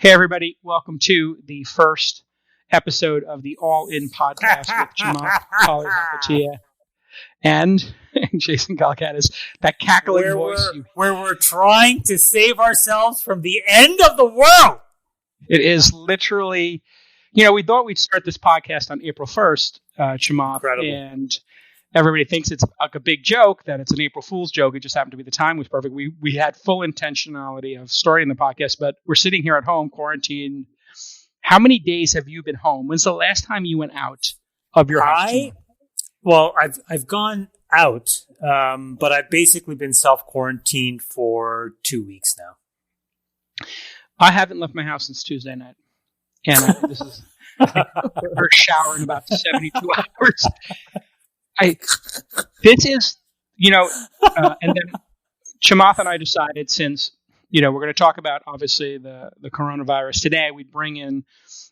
Hey, everybody. Welcome to the first episode of the All In podcast with Chamath, Polly and Jason Galcanis. That cackling voice. Where we're trying to save ourselves from the end of the world. It is literally, we thought we'd start this podcast on April 1st, Chamath. Incredible. And everybody thinks it's like a big joke, that it's an April Fool's joke. It just happened to be the time was perfect. We had full intentionality of starting the podcast, but we're sitting here at home, quarantined. How many days have you been home? When's the last time you went out of your house? I've gone out, but I've basically been self-quarantined for 2 weeks now. I haven't left my house since Tuesday night. And this is her shower in about 72 hours. And then Chamath and I decided, since, we're going to talk about, obviously, the coronavirus today, we'd bring in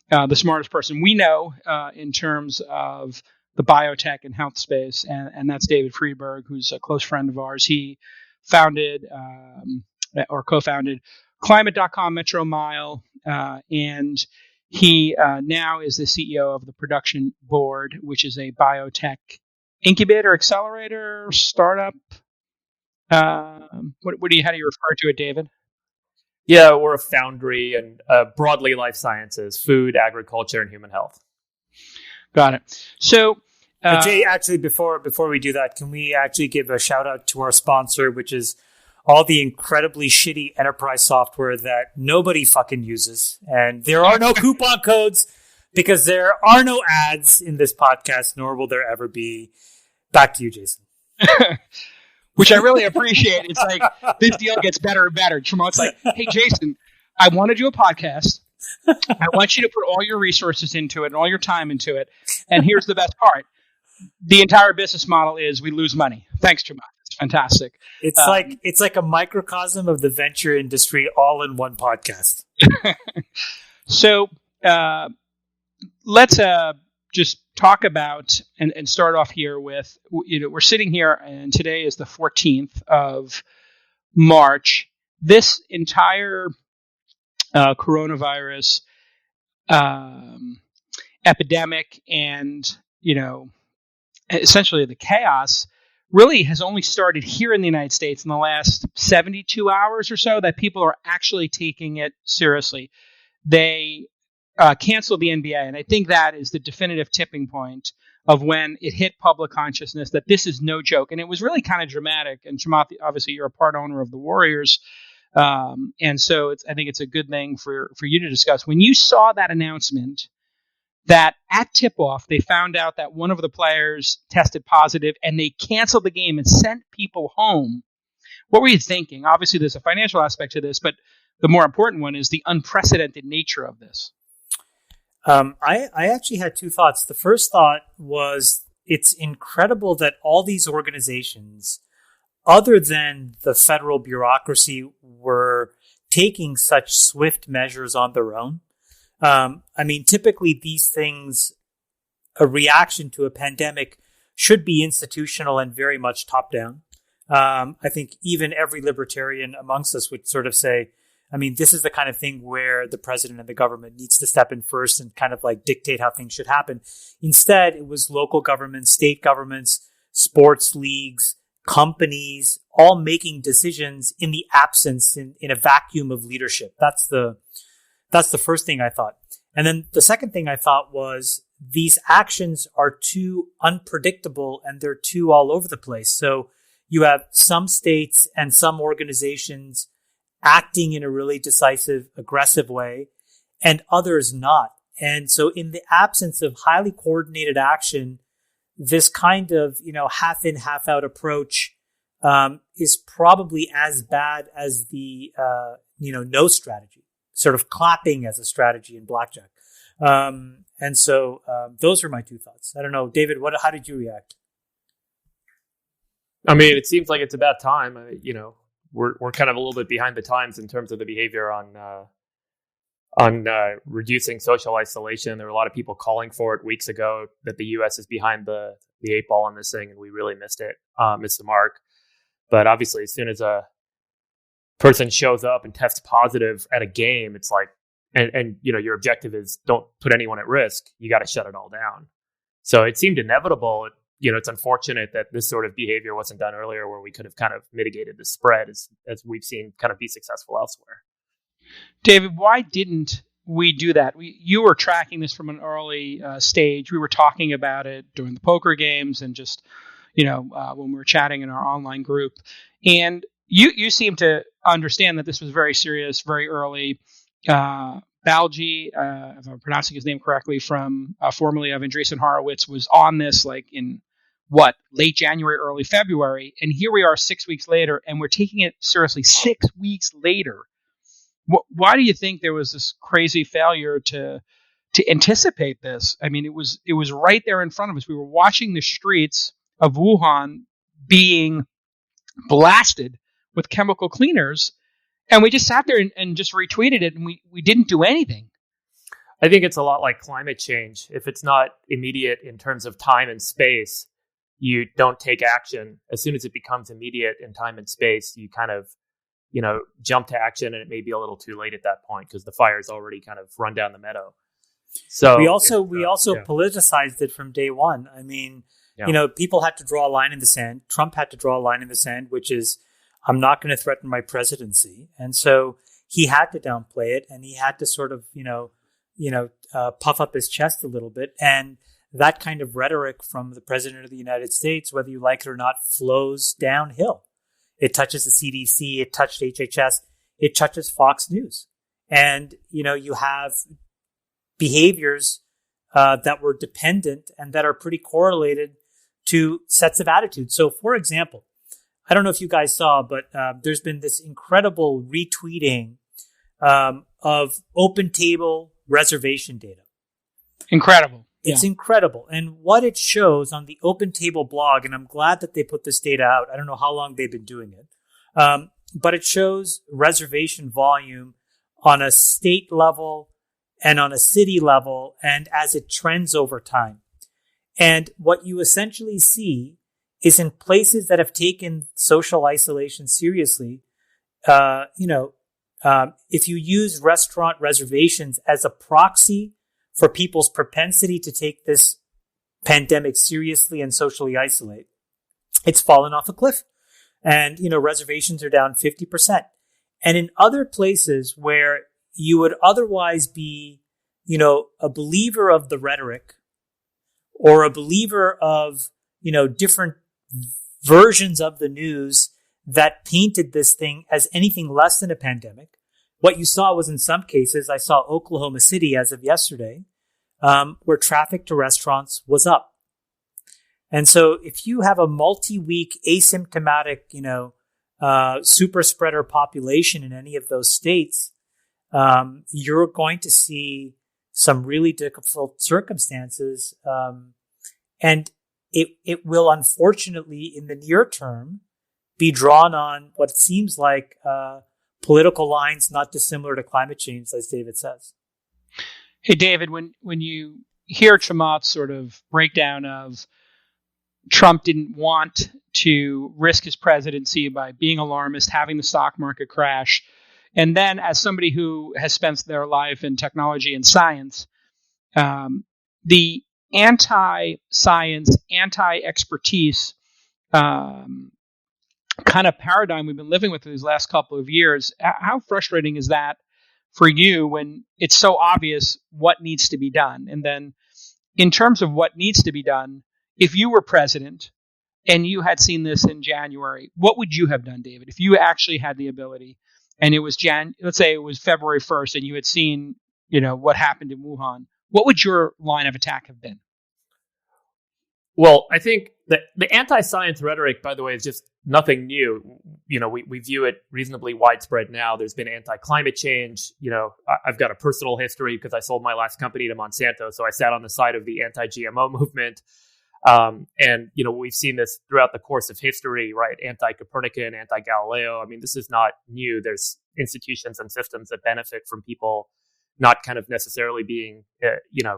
the smartest person we know in terms of the biotech and health space, and that's David Friedberg, who's a close friend of ours. He founded or co-founded Climate.com, Metro Mile, and he now is the CEO of the Production Board, which is a biotech incubator, accelerator, startup. How do you refer to it, David? Yeah, we're a foundry and broadly life sciences, food, agriculture, and human health. Got it. So, Jay, actually, before we do that, can we actually give a shout out to our sponsor, which is all the incredibly shitty enterprise software that nobody fucking uses, and there are no coupon codes because there are no ads in this podcast, nor will there ever be. Back to you, Jason. Which I really appreciate. It's like this deal gets better and better. Chamath's like, hey, Jason, I want to do a podcast. I want you to put all your resources into it and all your time into it. And here's the best part. The entire business model is we lose money. Thanks, Chamath. It's fantastic. It's like a microcosm of the venture industry all in one podcast. So let's just talk about and start off here with, we're sitting here and today is the 14th of March. This entire coronavirus epidemic and, essentially the chaos really has only started here in the United States in the last 72 hours or so, that people are actually taking it seriously. They canceled the NBA, and I think that is the definitive tipping point of when it hit public consciousness that this is no joke. And it was really kind of dramatic. And Chamath, obviously, you're a part owner of the Warriors, and so I think it's a good thing for you to discuss. When you saw that announcement, that at tip-off, they found out that one of the players tested positive and they canceled the game and sent people home. What were you thinking? Obviously, there's a financial aspect to this, but the more important one is the unprecedented nature of this. I actually had two thoughts. The first thought was it's incredible that all these organizations, other than the federal bureaucracy, were taking such swift measures on their own. Typically these things, a reaction to a pandemic should be institutional and very much top down. I think even every libertarian amongst us would sort of say, this is the kind of thing where the president and the government needs to step in first and kind of like dictate how things should happen. Instead, it was local governments, state governments, sports leagues, companies, all making decisions in the absence, in a vacuum of leadership. That's the first thing I thought. And then the second thing I thought was these actions are too unpredictable and they're too all over the place. So you have some states and some organizations acting in a really decisive, aggressive way, and others not. And so in the absence of highly coordinated action, this kind of, half in, half out approach is probably as bad as the, no strategy, sort of clapping as a strategy in blackjack. And so those are my two thoughts. I don't know, David, how did you react? It seems like it's about time. We're kind of a little bit behind the times in terms of the behavior on reducing social isolation. There were a lot of people calling for it weeks ago that the U.S. is behind the 8 ball on this thing, and we really missed the mark. But obviously, as soon as a person shows up and tests positive at a game, it's like and your objective is don't put anyone at risk, you got to shut it all down. So it seemed inevitable. It's unfortunate that this sort of behavior wasn't done earlier, where we could have kind of mitigated the spread as we've seen kind of be successful elsewhere. David, why didn't we do that? You were tracking this from an early stage. We were talking about it during the poker games and just, when we were chatting in our online group. And you seem to understand that this was very serious, very early. Balji, if I'm pronouncing his name correctly, from formerly of Andreessen Horowitz, was on this in late January, early February. And here we are 6 weeks later, and we're taking it seriously 6 weeks later. Why do you think there was this crazy failure to anticipate this? I mean, it was right there in front of us. We were watching the streets of Wuhan being blasted with chemical cleaners, and we just sat there and just retweeted it, and we didn't do anything. I think it's a lot like climate change. If it's not immediate in terms of time and space, you don't take action. As soon as it becomes immediate in time and space, you kind of jump to action, and it may be a little too late at that point because the fire's already kind of run down the meadow. So we also politicized it from day one. I mean, people had to draw a line in the sand. Trump had to draw a line in the sand, which is, I'm not going to threaten my presidency. And so he had to downplay it, and he had to sort of, puff up his chest a little bit. And that kind of rhetoric from the president of the United States, whether you like it or not, flows downhill. It touches the CDC, it touched HHS, it touches Fox News. And, you have behaviors that were dependent and that are pretty correlated to sets of attitudes. So, for example, I don't know if you guys saw, but there's been this incredible retweeting of OpenTable reservation data. Incredible. It's incredible. And what it shows on the OpenTable blog, and I'm glad that they put this data out. I don't know how long they've been doing it. But it shows reservation volume on a state level and on a city level, and as it trends over time. And what you essentially see is in places that have taken social isolation seriously, if you use restaurant reservations as a proxy for people's propensity to take this pandemic seriously and socially isolate, it's fallen off a cliff. And, reservations are down 50%. And in other places where you would otherwise be, a believer of the rhetoric or a believer of, different versions of the news that painted this thing as anything less than a pandemic, what you saw was, in some cases, I saw Oklahoma City as of yesterday, where traffic to restaurants was up. And so if you have a multi-week asymptomatic, super spreader population in any of those states, you're going to see some really difficult circumstances. And it will, unfortunately, in the near term, be drawn on what seems like political lines not dissimilar to climate change, as David says. Hey, David, when you hear Chamath's sort of breakdown of Trump didn't want to risk his presidency by being alarmist, having the stock market crash, and then as somebody who has spent their life in technology and science, the anti-science, anti-expertise kind of paradigm we've been living with these last couple of years, how frustrating is that for you when it's so obvious what needs to be done? And then in terms of what needs to be done, if you were president and you had seen this in January, what would you have done, David? If you actually had the ability and it was let's say it was February 1st and you had seen, what happened in Wuhan, what would your line of attack have been? Well, I think that the anti-science rhetoric, by the way, is just nothing new. We view it reasonably widespread now. There's been anti-climate change. I've got a personal history because I sold my last company to Monsanto. So I sat on the side of the anti-GMO movement. And we've seen this throughout the course of history, right? Anti-Copernican, anti-Galileo. I mean, this is not new. There's institutions and systems that benefit from people not kind of necessarily being,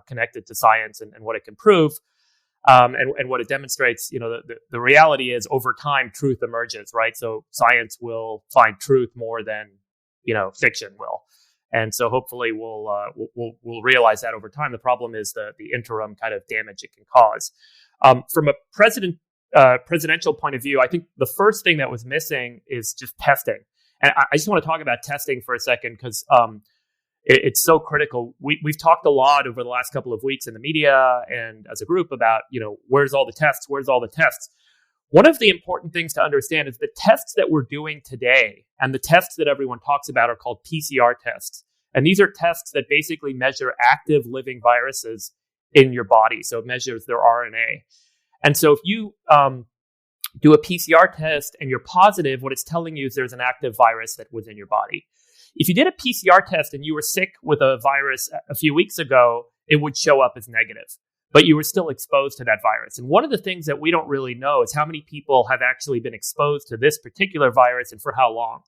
connected to science and what it can prove. And what it demonstrates, the reality is over time, truth emerges, right? So science will find truth more than, fiction will. And so hopefully we'll realize that over time. The problem is the interim kind of damage it can cause. From a presidential point of view, I think the first thing that was missing is just testing. And I just want to talk about testing for a second because it's so critical. We've talked a lot over the last couple of weeks in the media and as a group about, where's all the tests? Where's all the tests? One of the important things to understand is the tests that we're doing today and the tests that everyone talks about are called PCR tests. And these are tests that basically measure active living viruses in your body. So it measures their RNA. And so if you do a PCR test and you're positive, what it's telling you is there's an active virus that was in your body. If you did a PCR test and you were sick with a virus a few weeks ago, it would show up as negative, but you were still exposed to that virus. And one of the things that we don't really know is how many people have actually been exposed to this particular virus and for how long.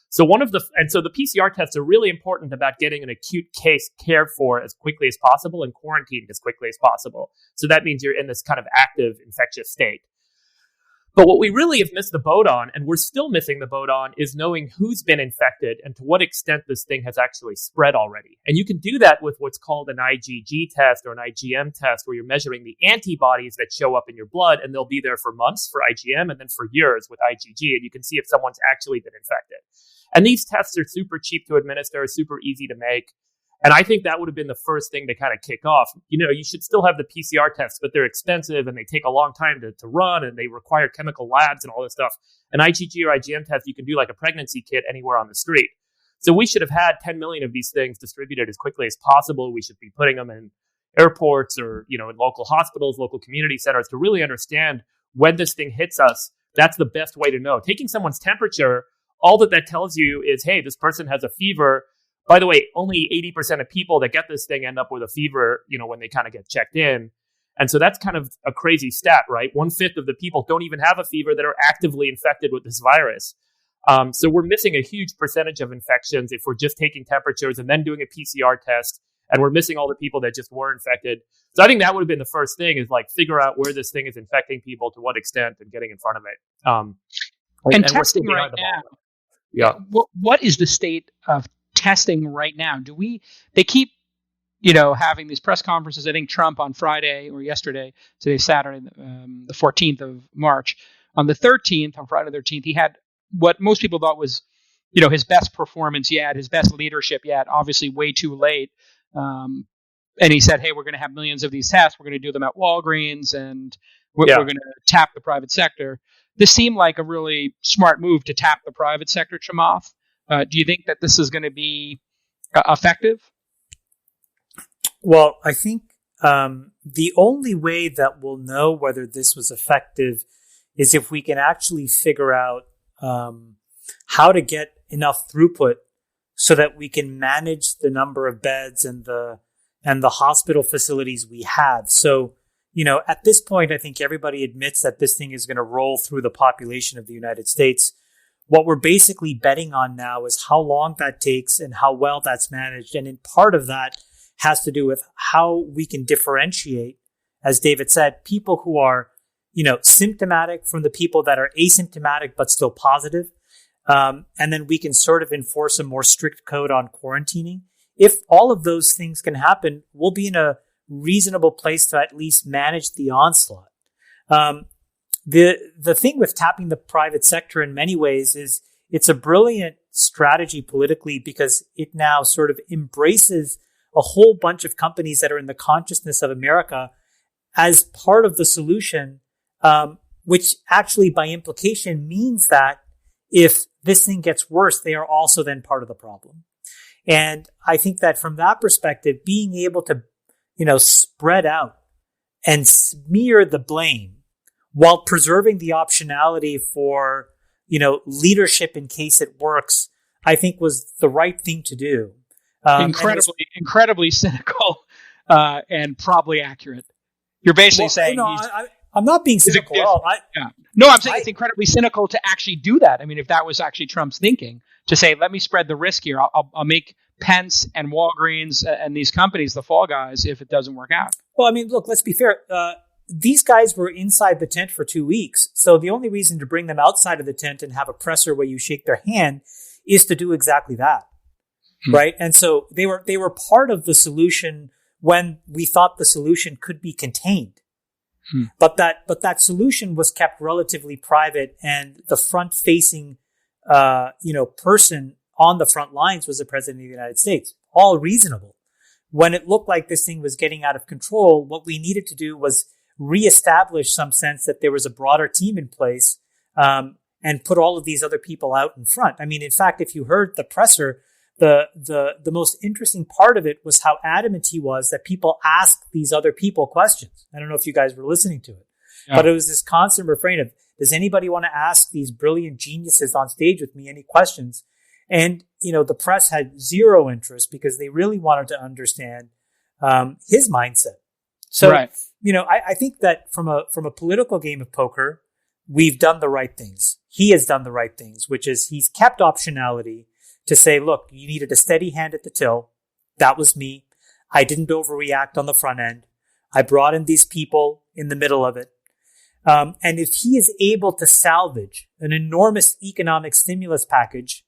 So the PCR tests are really important about getting an acute case cared for as quickly as possible and quarantined as quickly as possible. So that means you're in this kind of active infectious state. But what we really have missed the boat on, and we're still missing the boat on, is knowing who's been infected and to what extent this thing has actually spread already. And you can do that with what's called an IgG test or an IgM test, where you're measuring the antibodies that show up in your blood, and they'll be there for months for IgM and then for years with IgG, and you can see if someone's actually been infected. And these tests are super cheap to administer, super easy to make. And I think that would have been the first thing to kind of kick off. You should still have the PCR tests, but they're expensive and they take a long time to run and they require chemical labs and all this stuff. An IgG or IgM test, you can do like a pregnancy kit anywhere on the street. So we should have had 10 million of these things distributed as quickly as possible. We should be putting them in airports or, in local hospitals, local community centers to really understand when this thing hits us. That's the best way to know. Taking someone's temperature, all that tells you is, hey, this person has a fever. By the way, only 80% of people that get this thing end up with a fever, when they kind of get checked in. And so that's kind of a crazy stat, right? 1/5 of the people don't even have a fever that are actively infected with this virus. So we're missing a huge percentage of infections if we're just taking temperatures and then doing a PCR test. And we're missing all the people that just were infected. So I think that would have been the first thing, is like figure out where this thing is infecting people, to what extent, and getting in front of it. And testing right now. Yeah. What is the state of testing right now? They keep, having these press conferences. I think Trump on Friday or yesterday, today's Saturday, the 14th of March, on the 13th, on Friday the 13th, he had what most people thought was, his best performance yet, his best leadership yet, obviously way too late. And he said, hey, we're going to have millions of these tests. We're going to do them at Walgreens, and we're going to tap the private sector. This seemed like a really smart move to tap the private sector, Chamath. Do you think that this is going to be effective? Well, I think the only way that we'll know whether this was effective is if we can actually figure out how to get enough throughput so that we can manage the number of beds and the hospital facilities we have. So, at this point, I think everybody admits that this thing is going to roll through the population of the United States. What we're basically betting on now is how long that takes and how well that's managed. And in part of that has to do with how we can differentiate, as David said, people who are, symptomatic from the people that are asymptomatic but still positive. And then we can sort of enforce a more strict code on quarantining. If all of those things can happen, we'll be in a reasonable place to at least manage the onslaught. The thing with tapping the private sector in many ways is it's a brilliant strategy politically, because it now sort of embraces a whole bunch of companies that are in the consciousness of America as part of the solution, which actually by implication means that if this thing gets worse, they are also then part of the problem. And I think that from that perspective, being able to, spread out and smear the blame while preserving the optionality for, leadership in case it works, I think was the right thing to do. Incredibly cynical and probably accurate. You're basically saying I'm not being cynical at all. No, I'm saying it's incredibly cynical to actually do that. I mean, if that was actually Trump's thinking, to say, let me spread the risk here. I'll make Pence and Walgreens and these companies the fall guys if it doesn't work out. Well, I mean, look, let's be fair. These guys were inside the tent for 2 weeks. So the only reason to bring them outside of the tent and have a presser where you shake their hand is to do exactly that. right? And so they were part of the solution when we thought the solution could be contained. But that solution was kept relatively private, and the front-facing, person on the front lines was the president of the United States. All reasonable. When it looked like this thing was getting out of control, what we needed to do was reestablish some sense that there was a broader team in place, and put all of these other people out in front. I mean, in fact, if you heard the presser, the most interesting part of it was how adamant he was that people ask these other people questions. I don't know if you guys were listening to it, but it was this constant refrain of, does anybody want to ask these brilliant geniuses on stage with me any questions? And, the press had zero interest because they really wanted to understand his mindset. So, right. I think that from a political game of poker, we've done the right things. He has done the right things, which is he's kept optionality to say, look, you needed a steady hand at the till. That was me. I didn't overreact on the front end. I brought in these people in the middle of it. And if he is able to salvage an enormous economic stimulus package,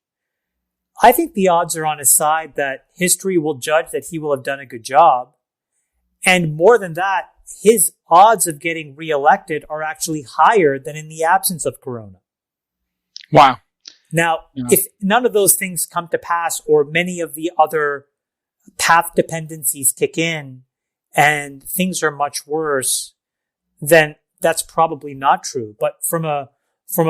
I think the odds are on his side that history will judge that he will have done a good job. And more than that, his odds of getting reelected are actually higher than in the absence of Corona. Wow. Now, if none of those things come to pass, or many of the other path dependencies kick in and things are much worse, then that's probably not true. But from a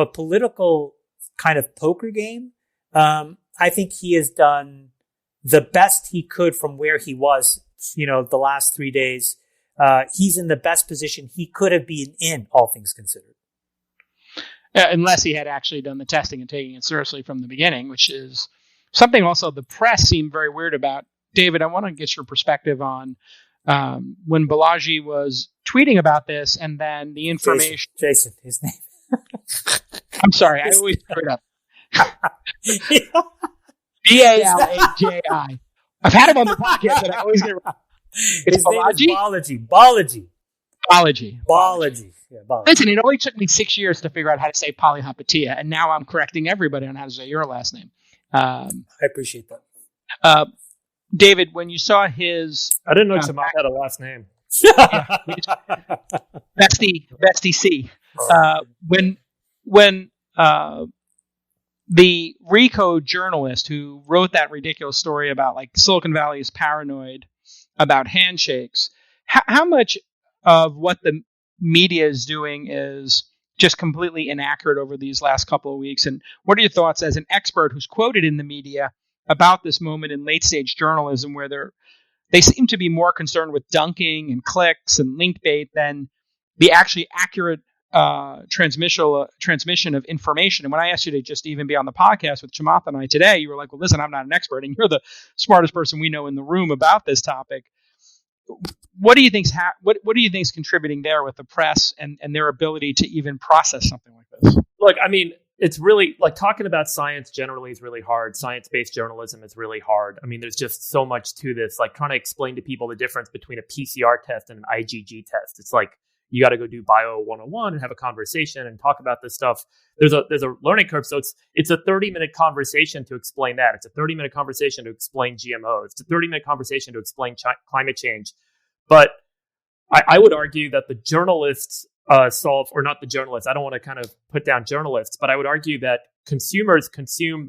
political kind of poker game, I think he has done the best he could from where he was, the last 3 days. He's in the best position he could have been in, all things considered. Unless he had actually done the testing and taking it seriously from the beginning, which is something also the press seemed very weird about. David, I want to get your perspective on when Balaji was tweeting about this, and then the information. Jason, his name. I'm sorry, I always screw it up. Balaji. I've had him on the podcast, and I always get it wrong. It's Balaji. Balaji. Yeah, Balaji. Listen, it only took me 6 years to figure out how to say Polyhopatia, and now I'm correcting everybody on how to say your last name. I appreciate that. David, when you saw his... I didn't know Chamath had a last name. Bestie C. When the Recode journalist who wrote that ridiculous story about like Silicon Valley is paranoid about handshakes, how much of what the media is doing is just completely inaccurate over these last couple of weeks? And what are your thoughts as an expert who's quoted in the media about this moment in late stage journalism where they seem to be more concerned with dunking and clicks and link bait than the actually accurate transmission of information? And when I asked you to just even be on the podcast with Chamath and I today, you were like, well, listen, I'm not an expert, and you're the smartest person we know in the room about this topic. What do you think's what do you think's contributing there with the press and their ability to even process something like this? Look, I mean, it's really like talking about science generally is really hard. Science-based journalism is really hard. I mean, there's just so much to this, like trying to explain to people the difference between a PCR test and an IgG test. It's like, you got to go do Bio 101 and have a conversation and talk about this stuff. There's a learning curve. So it's a 30-minute conversation to explain that. It's a 30-minute conversation to explain GMOs. It's a 30-minute conversation to explain climate change. But I would argue that the journalists solve, or not the journalists, I don't want to kind of put down journalists, but I would argue that consumers consume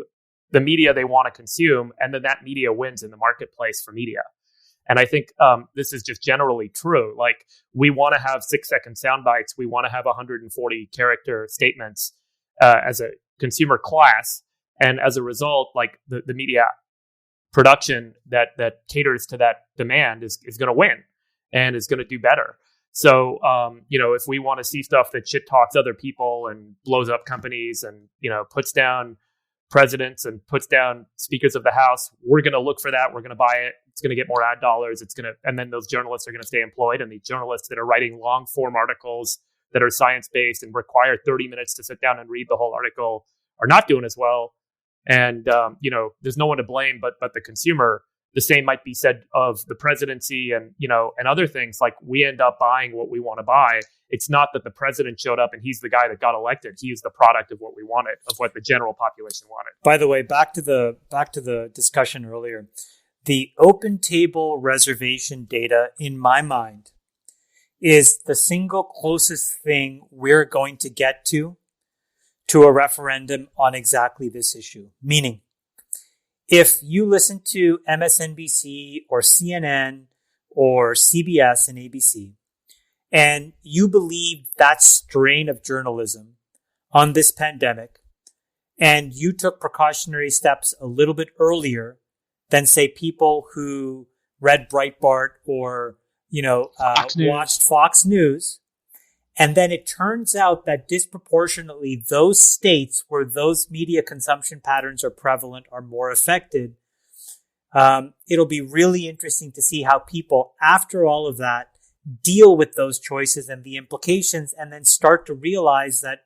the media they want to consume, and then that media wins in the marketplace for media. And I think this is just generally true. Like, we want to have 6-second sound bites. We want to have 140 character statements as a consumer class. And as a result, like the media production that caters to that demand is going to win and is going to do better. So, if we want to see stuff that shit talks other people and blows up companies and, puts down presidents and puts down speakers of the House, we're going to look for that. We're going to buy it. It's going to get more ad dollars. And then those journalists are going to stay employed. And the journalists that are writing long form articles that are science-based and require 30 minutes to sit down and read the whole article are not doing as well. And, there's no one to blame but the consumer the same might be said of the presidency and, and other things. Like, we end up buying what we want to buy. It's not that the president showed up and he's the guy that got elected. He is the product of what we wanted, of what the general population wanted. By the way, back to the discussion earlier, the OpenTable reservation data, in my mind, is the single closest thing we're going to get to a referendum on exactly this issue. Meaning, if you listen to MSNBC or CNN or CBS and ABC, and you believe that strain of journalism on this pandemic, and you took precautionary steps a little bit earlier than, say, people who read Breitbart or, watched Fox News, and then it turns out that disproportionately those states where those media consumption patterns are prevalent are more affected. It'll be really interesting to see how people, after all of that, deal with those choices and the implications, and then start to realize that,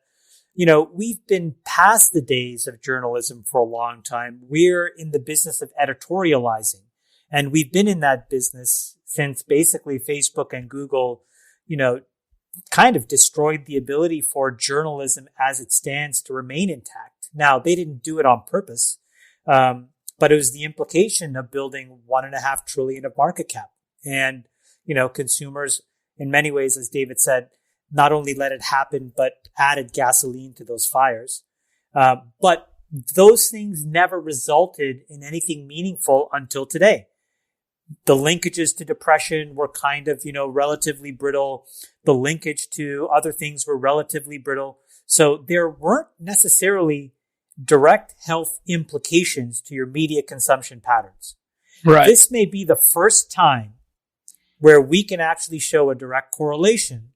we've been past the days of journalism for a long time. We're in the business of editorializing, and we've been in that business since basically Facebook and Google, kind of destroyed the ability for journalism as it stands to remain intact. Now, they didn't do it on purpose, but it was the implication of building $1.5 trillion of market cap. And, consumers, in many ways, as David said, not only let it happen, but added gasoline to those fires. But those things never resulted in anything meaningful until today. The linkages to depression were kind of, relatively brittle. The linkage to other things were relatively brittle. So there weren't necessarily direct health implications to your media consumption patterns. Right. This may be the first time where we can actually show a direct correlation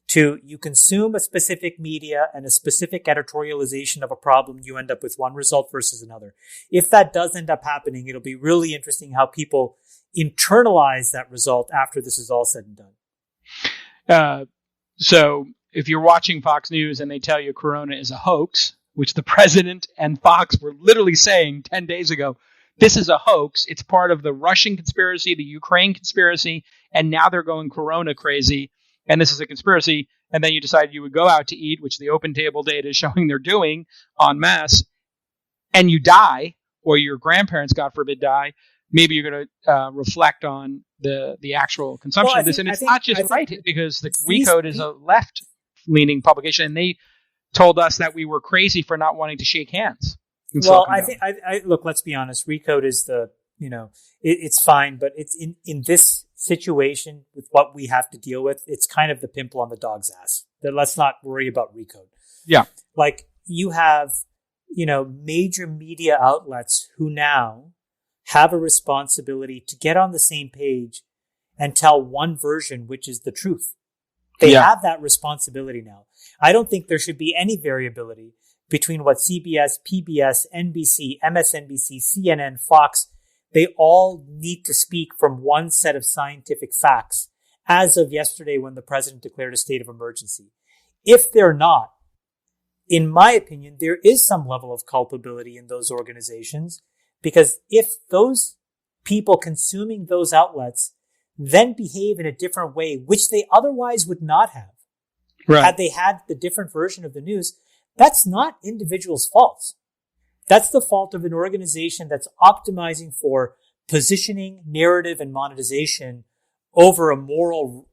to you consume a specific media and a specific editorialization of a problem, you end up with one result versus another. If that does end up happening, it'll be really interesting how people internalize that result after this is all said and done. So if you're watching Fox News and they tell you Corona is a hoax, which the president and Fox were literally saying 10 days ago, this is a hoax. It's part of the Russian conspiracy, the Ukraine conspiracy, and now they're going Corona crazy, and this is a conspiracy. And then you decide you would go out to eat, which the OpenTable data is showing they're doing en masse, and you die, or your grandparents, God forbid, die. Maybe you're going to reflect on the actual consumption of this. And it's not just right, because the Recode is a left-leaning publication, and they told us that we were crazy for not wanting to shake hands. Well, look, let's be honest. Recode is it's fine, but it's in this situation with what we have to deal with, it's kind of the pimple on the dog's ass. That let's not worry about Recode. Yeah. Like, you have, major media outlets who now have a responsibility to get on the same page and tell one version, which is the truth. They have that responsibility now. I don't think there should be any variability between what CBS, PBS, NBC, MSNBC, CNN, Fox, they all need to speak from one set of scientific facts as of yesterday when the president declared a state of emergency. If they're not, in my opinion, there is some level of culpability in those organizations, because if those people consuming those outlets then behave in a different way, which they otherwise would not have, had they had the different version of the news, that's not individuals' faults. That's the fault of an organization that's optimizing for positioning, narrative, and monetization over a moral,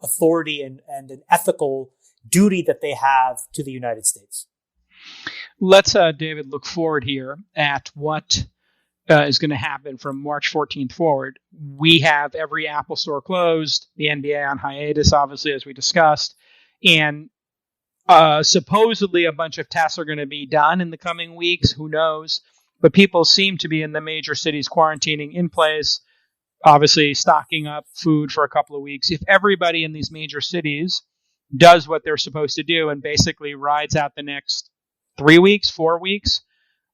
authority and an ethical duty that they have to the United States. Let's, David, look forward here at what is going to happen from March 14th forward. We have every Apple store closed, the NBA on hiatus, obviously, as we discussed, and supposedly a bunch of tests are going to be done in the coming weeks. Who knows? But people seem to be in the major cities quarantining in place, obviously stocking up food for a couple of weeks. If everybody in these major cities does what they're supposed to do and basically rides out the next 3 weeks, 4 weeks,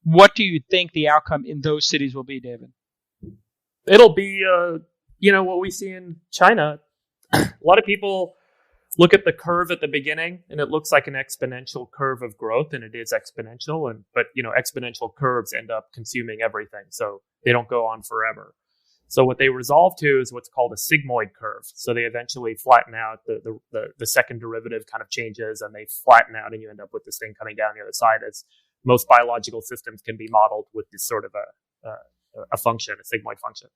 what do you think the outcome in those cities will be, David? It'll be, what we see in China. A lot of people look at the curve at the beginning, and it looks like an exponential curve of growth, and it is exponential. But exponential curves end up consuming everything, so they don't go on forever. So what they resolve to is what's called a sigmoid curve. So they eventually flatten out, the second derivative kind of changes, and they flatten out, and you end up with this thing coming down the other side, as most biological systems can be modeled with this sort of a function, a sigmoid function.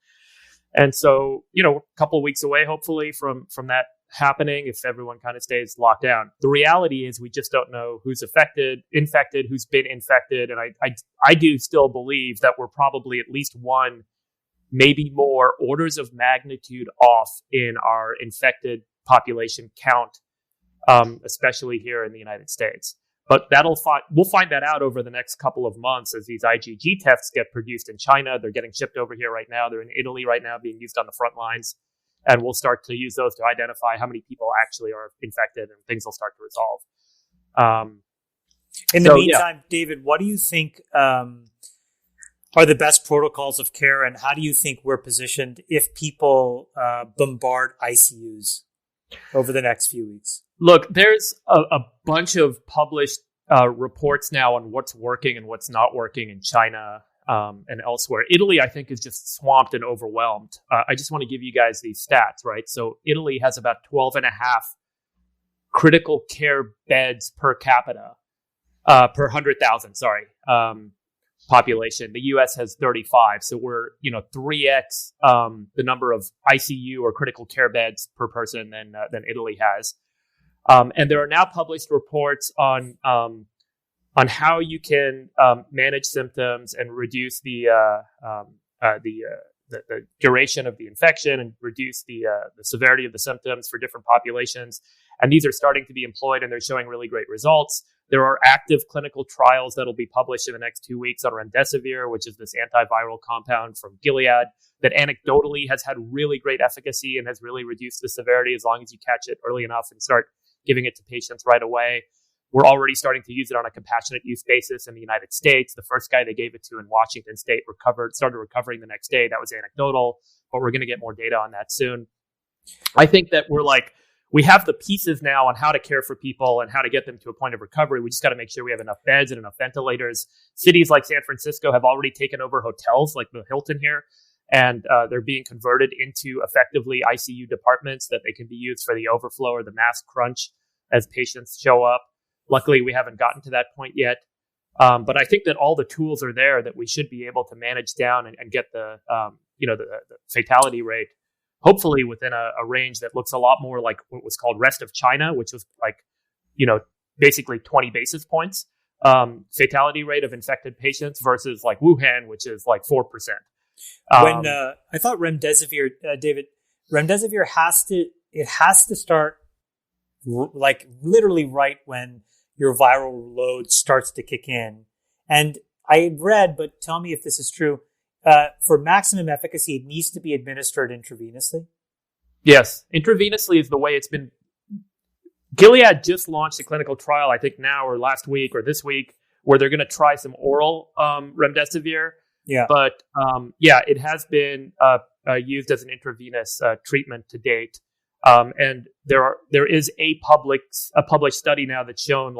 And so, a couple of weeks away, hopefully, from that happening, if everyone kind of stays locked down. The reality is we just don't know who's infected, who's been infected. And I do still believe that we're probably at least one, maybe more orders of magnitude off in our infected population count, especially here in the United States. But we'll find that out over the next couple of months as these IgG tests get produced in China. They're getting shipped over here right now. They're in Italy right now, being used on the front lines. And we'll start to use those to identify how many people actually are infected, and things will start to resolve. In the meantime, David, what do you think are the best protocols of care, and how do you think we're positioned if people bombard ICUs over the next few weeks? Look, there's a bunch of published reports now on what's working and what's not working in China and elsewhere. Italy, I think, is just swamped and overwhelmed. I just want to give you guys these stats, right? So Italy has about 12 and a half critical care beds per capita, per 100,000, population. The U.S. has 35. So we're, 3x the number of ICU or critical care beds per person than Italy has. And there are now published reports on how you can manage symptoms and reduce the duration of the infection and reduce the severity of the symptoms for different populations. And these are starting to be employed, and they're showing really great results. There are active clinical trials that will be published in the next 2 weeks on remdesivir, which is this antiviral compound from Gilead that anecdotally has had really great efficacy and has really reduced the severity as long as you catch it early enough and start giving it to patients right away. We're already starting to use it on a compassionate use basis in the United States. The first guy they gave it to in Washington State started recovering the next day. That was anecdotal, but we're going to get more data on that soon. I think that we have the pieces now on how to care for people and how to get them to a point of recovery. We just got to make sure we have enough beds and enough ventilators. Cities like San Francisco have already taken over hotels like the Hilton here, and they're being converted into effectively ICU departments that they can be used for the overflow or the mass crunch as patients show up. Luckily, we haven't gotten to that point yet. But I think that all the tools are there that we should be able to manage down and get the fatality rate, hopefully within a range that looks a lot more like what was called rest of China, which was basically 20 basis points fatality rate of infected patients versus like Wuhan, which is like 4%. When I thought remdesivir, David, remdesivir has to start like literally right when your viral load starts to kick in. And I read, but tell me if this is true, for maximum efficacy, it needs to be administered intravenously. Yes, intravenously is the way it's been. Gilead just launched a clinical trial, I think now or last week or this week, where they're going to try some oral remdesivir. Yeah. But it has been used as an intravenous treatment to date. And there is a published study now that's shown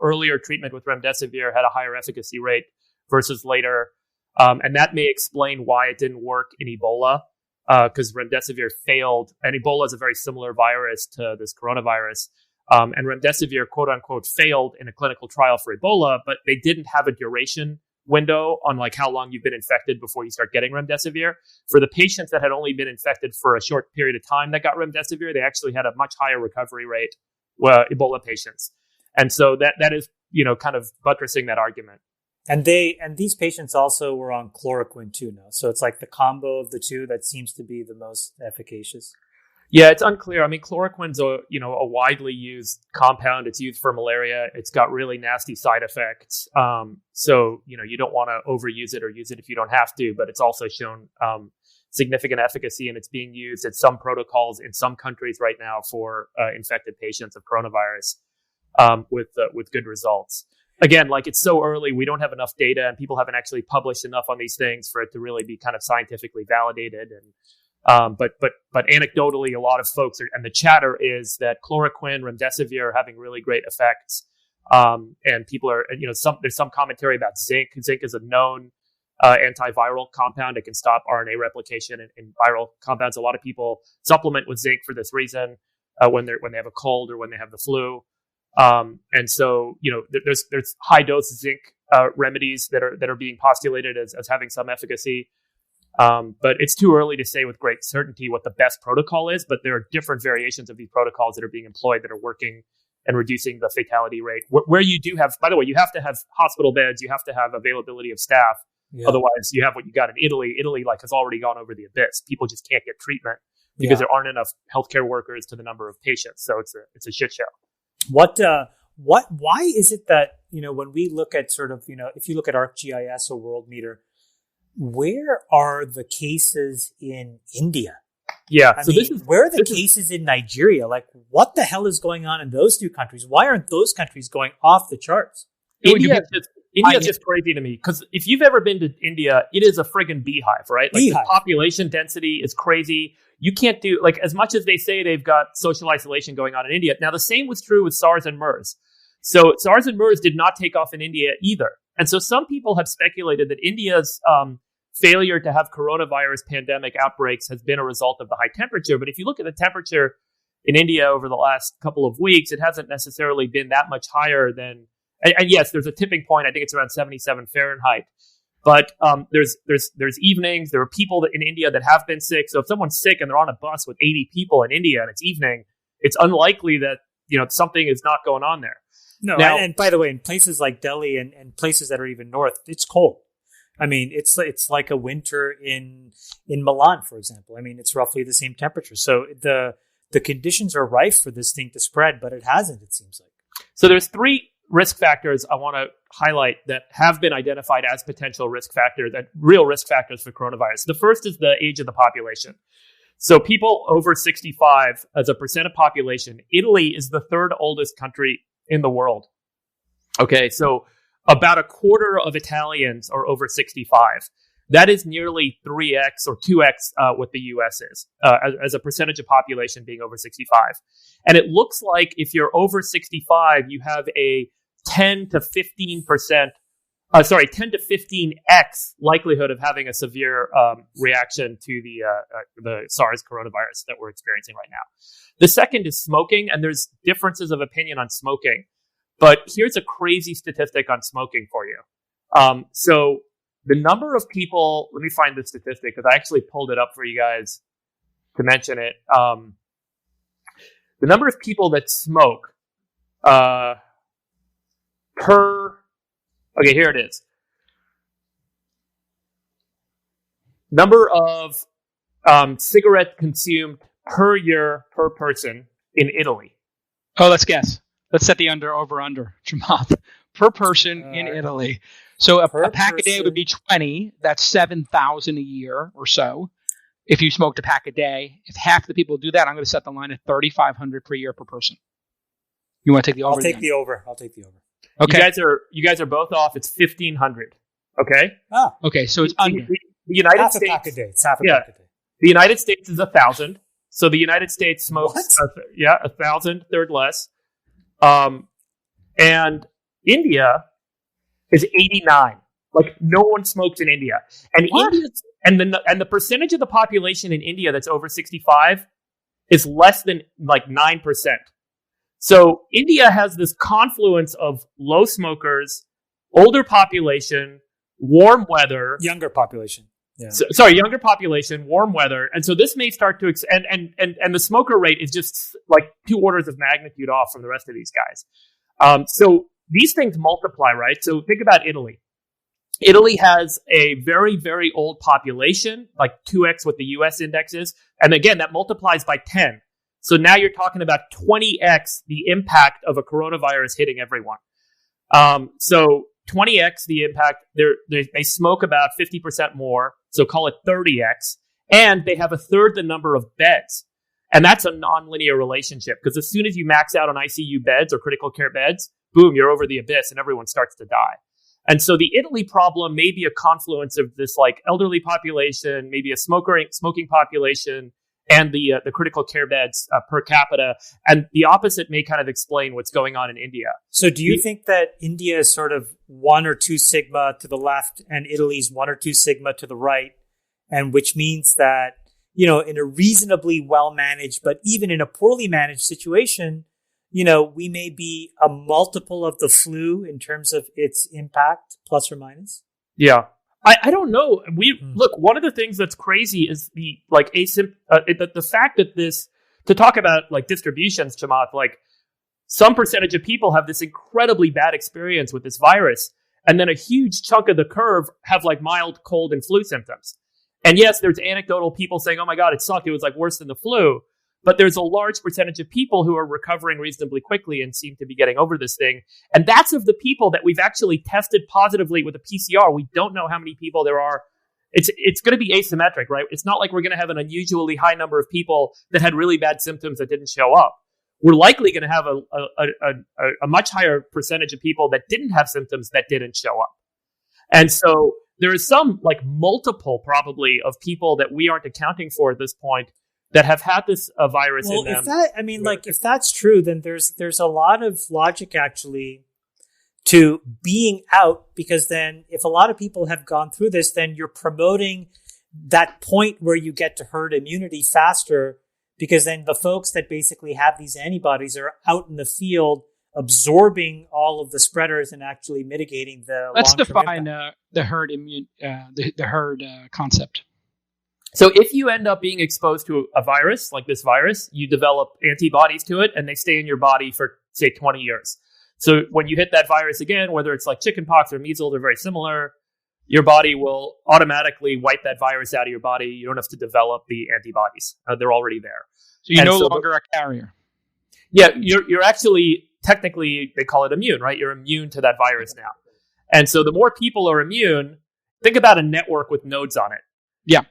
earlier treatment with remdesivir had a higher efficacy rate versus later. And that may explain why it didn't work in Ebola, because remdesivir failed. And Ebola is a very similar virus to this coronavirus. And remdesivir, quote unquote, failed in a clinical trial for Ebola, but they didn't have a duration window on how long you've been infected before you start getting remdesivir. For the patients that had only been infected for a short period of time that got remdesivir, they actually had a much higher recovery rate, Ebola patients. And so that is, kind of buttressing that argument. And these patients also were on chloroquine too now. So it's like the combo of the two that seems to be the most efficacious. Yeah, it's unclear. I mean, chloroquine's a widely used compound. It's used for malaria. It's got really nasty side effects. So you don't want to overuse it or use it if you don't have to. But it's also shown significant efficacy, and it's being used at some protocols in some countries right now for infected patients of coronavirus with good results. Again, it's so early, we don't have enough data, and people haven't actually published enough on these things for it to really be kind of scientifically validated. And but anecdotally, a lot of folks and the chatter is that chloroquine, remdesivir are having really great effects. And people are, there's some commentary about zinc. Zinc is a known antiviral compound. It can stop RNA replication in viral compounds. A lot of people supplement with zinc for this reason when they have a cold or when they have the flu. And so, there's high dose zinc remedies that are being postulated as having some efficacy. But it's too early to say with great certainty what the best protocol is. But there are different variations of these protocols that are being employed that are working and reducing the fatality rate. Where you do have, by the way, you have to have hospital beds, you have to have availability of staff. Yeah. Otherwise, you have what you got in Italy. Italy has already gone over the abyss. People just can't get treatment because there aren't enough healthcare workers to the number of patients. So it's a shit show. Why is it that, when we look at sort of, if you look at ArcGIS or Worldmeter, where are the cases in India? Yeah. Where are the cases in Nigeria? Like, what the hell is going on in those two countries? Why aren't those countries going off the charts? India is just crazy to me, because if you've ever been to India, it is a friggin' beehive, right? Like, the population density is crazy. You can't do, as much as they say they've got social isolation going on in India. Now, the same was true with SARS and MERS. So SARS and MERS did not take off in India either. And so some people have speculated that India's failure to have coronavirus pandemic outbreaks has been a result of the high temperature. But if you look at the temperature in India over the last couple of weeks, it hasn't necessarily been that much higher than, and yes, there's a tipping point. I think it's around 77 Fahrenheit. But there's evenings. There are people in India that have been sick. So if someone's sick and they're on a bus with 80 people in India and it's evening, it's unlikely that something is not going on there. No, now, and by the way, in places like Delhi and places that are even north, it's cold. I mean, it's like a winter in Milan, for example. I mean, it's roughly the same temperature. So the conditions are rife for this thing to spread, but it hasn't, it seems like. So there's 3 risk factors I want to highlight that have been identified as potential risk factors, and real risk factors for coronavirus. The first is the age of the population. So people over 65 as a percent of population, Italy is the 3rd oldest country in the world. Okay, so about a quarter of Italians are over 65. That is nearly 3x or 2x what the U.S. is as a percentage of population being over 65. And it looks like if you're over 65, you have a 10 to 15%, 10 to 15x likelihood of having a severe reaction to the SARS coronavirus that we're experiencing right now. The second is smoking, and there's differences of opinion on smoking. But here's a crazy statistic on smoking for you. So the number of people, let me find the statistic because I actually pulled it up for you guys to mention it. The number of people that smoke okay, here it is. Number of cigarettes consumed per year per person in Italy. Oh, let's guess. Let's set the over-under, Chamath. Per person in Italy. So a pack a day would be 20. That's 7,000 a year or so. If you smoked a pack a day, if half the people do that, I'm going to set the line at 3,500 per year per person. You want to take the over? I'll take the over. Okay. You guys are both off. It's 1,500. Okay. Okay. So it's under. The United States. Half a pack a day. It's half a pack a day. The United States is 1,000. So the United States smokes. 1,000, third less. And India is 89. Like, no one smokes in India. And the percentage of the population in India that's over 65 is less than 9%. So India has this confluence of low smokers, older population, warm weather, younger population. Yeah. Younger population, warm weather. And so this may start to and the smoker rate is just 2 orders of magnitude off from the rest of these guys. So these things multiply, right? So think about Italy. Italy has a very, very old population, 2x what the US index is. And again, that multiplies by 10. So now you're talking about 20x the impact of a coronavirus hitting everyone. So 20x the impact. They smoke about 50% more, so call it 30x. And they have a third the number of beds. And that's a nonlinear relationship, because as soon as you max out on ICU beds or critical care beds, boom, you're over the abyss and everyone starts to die. And so the Italy problem may be a confluence of this elderly population, maybe a smoking population, and the critical care beds per capita. And the opposite may kind of explain what's going on in India. So do you think that India is sort of 1 or 2 sigma to the left and Italy's 1 or 2 sigma to the right? And which means that, in a reasonably well-managed, but even in a poorly managed situation, we may be a multiple of the flu in terms of its impact, plus or minus? Yeah. I don't know. Look, one of the things that's crazy is the fact that to talk about like distributions, Chamath, like some percentage of people have this incredibly bad experience with this virus. And then a huge chunk of the curve have like mild cold and flu symptoms. And yes, there's anecdotal people saying, oh my God, it sucked. It was like worse than the flu. But there's a large percentage of people who are recovering reasonably quickly and seem to be getting over this thing. And that's of the people that we've actually tested positively with a PCR. We don't know how many people there are. It's going to be asymmetric, right? It's not like we're going to have an unusually high number of people that had really bad symptoms that didn't show up. We're likely going to have a much higher percentage of people that didn't have symptoms that didn't show up. And so there is some like multiple probably of people that we aren't accounting for at this point that have had this virus in them. If that's true, then there's a lot of logic actually to being out, because then if a lot of people have gone through this, then you're promoting that point where you get to herd immunity faster, because then the folks that basically have these antibodies are out in the field absorbing all of the spreaders and actually mitigating the Let's long-term define impact. the herd the herd concept. So if you end up being exposed to a virus, like this virus, you develop antibodies to it and they stay in your body for, say, 20 years. So when you hit that virus again, whether it's like chickenpox or measles or very similar, your body will automatically wipe that virus out of your body. You don't have to develop the antibodies. They're already there. So you're no longer a carrier. Yeah, you're actually, technically, they call it immune, right? You're immune to that virus now. And so the more people are immune, think about a network with nodes on it. Yeah.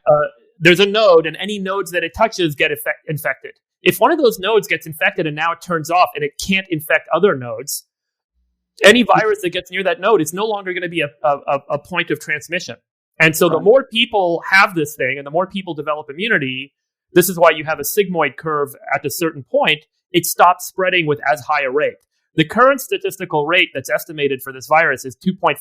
There's a node, and any nodes that it touches get infected. If one of those nodes gets infected and now it turns off and it can't infect other nodes, any virus that gets near that node is no longer going to be a point of transmission. And so the more people have this thing and the more people develop immunity, this is why you have a sigmoid curve at a certain point. It stops spreading with as high a rate. The current statistical rate that's estimated for this virus is 2.5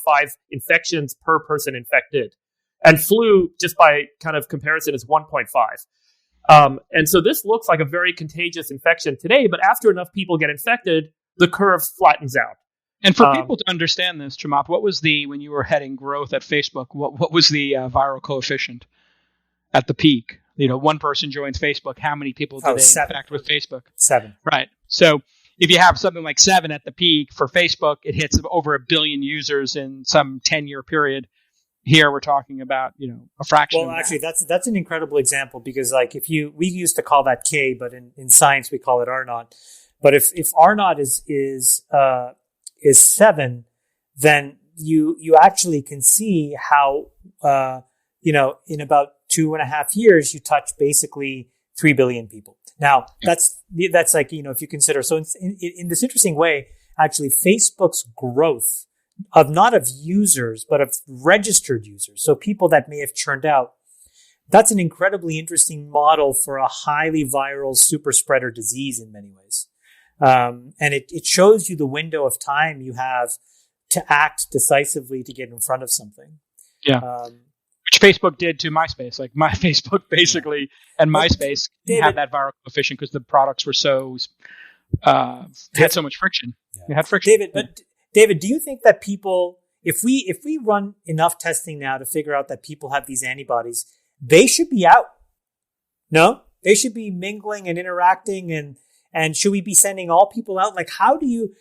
infections per person infected. And flu, just by kind of comparison, is 1.5. And so this looks like a very contagious infection today, but after enough people get infected, the curve flattens out. And for people to understand this, Chamath, what was when you were heading growth at Facebook, what was the viral coefficient at the peak? One person joins Facebook, how many people do they infect with Facebook? 7. Right. So if you have something like 7 at the peak for Facebook, it hits over 1 billion users in some 10-year period. Here we're talking about, a fraction. Well, actually, that's an incredible example, because like we used to call that K, but in science we call it R naught. But if R naught is 7, then you actually can see how in about 2.5 years you touch basically 3 billion people. Now that's like if you consider, so in this interesting way, actually Facebook's growth of not of users, but of registered users. So people that may have churned out. That's an incredibly interesting model for a highly viral super spreader disease in many ways. And it shows you the window of time you have to act decisively to get in front of something. Yeah. Which Facebook did to MySpace. Like my Facebook basically and MySpace had that viral coefficient because the products were so, had so much friction. Yeah. You had friction. David, do you think that people, if we run enough testing now to figure out that people have these antibodies, they should be out? No? They should be mingling and interacting, and should we be sending all people out? Like, how do you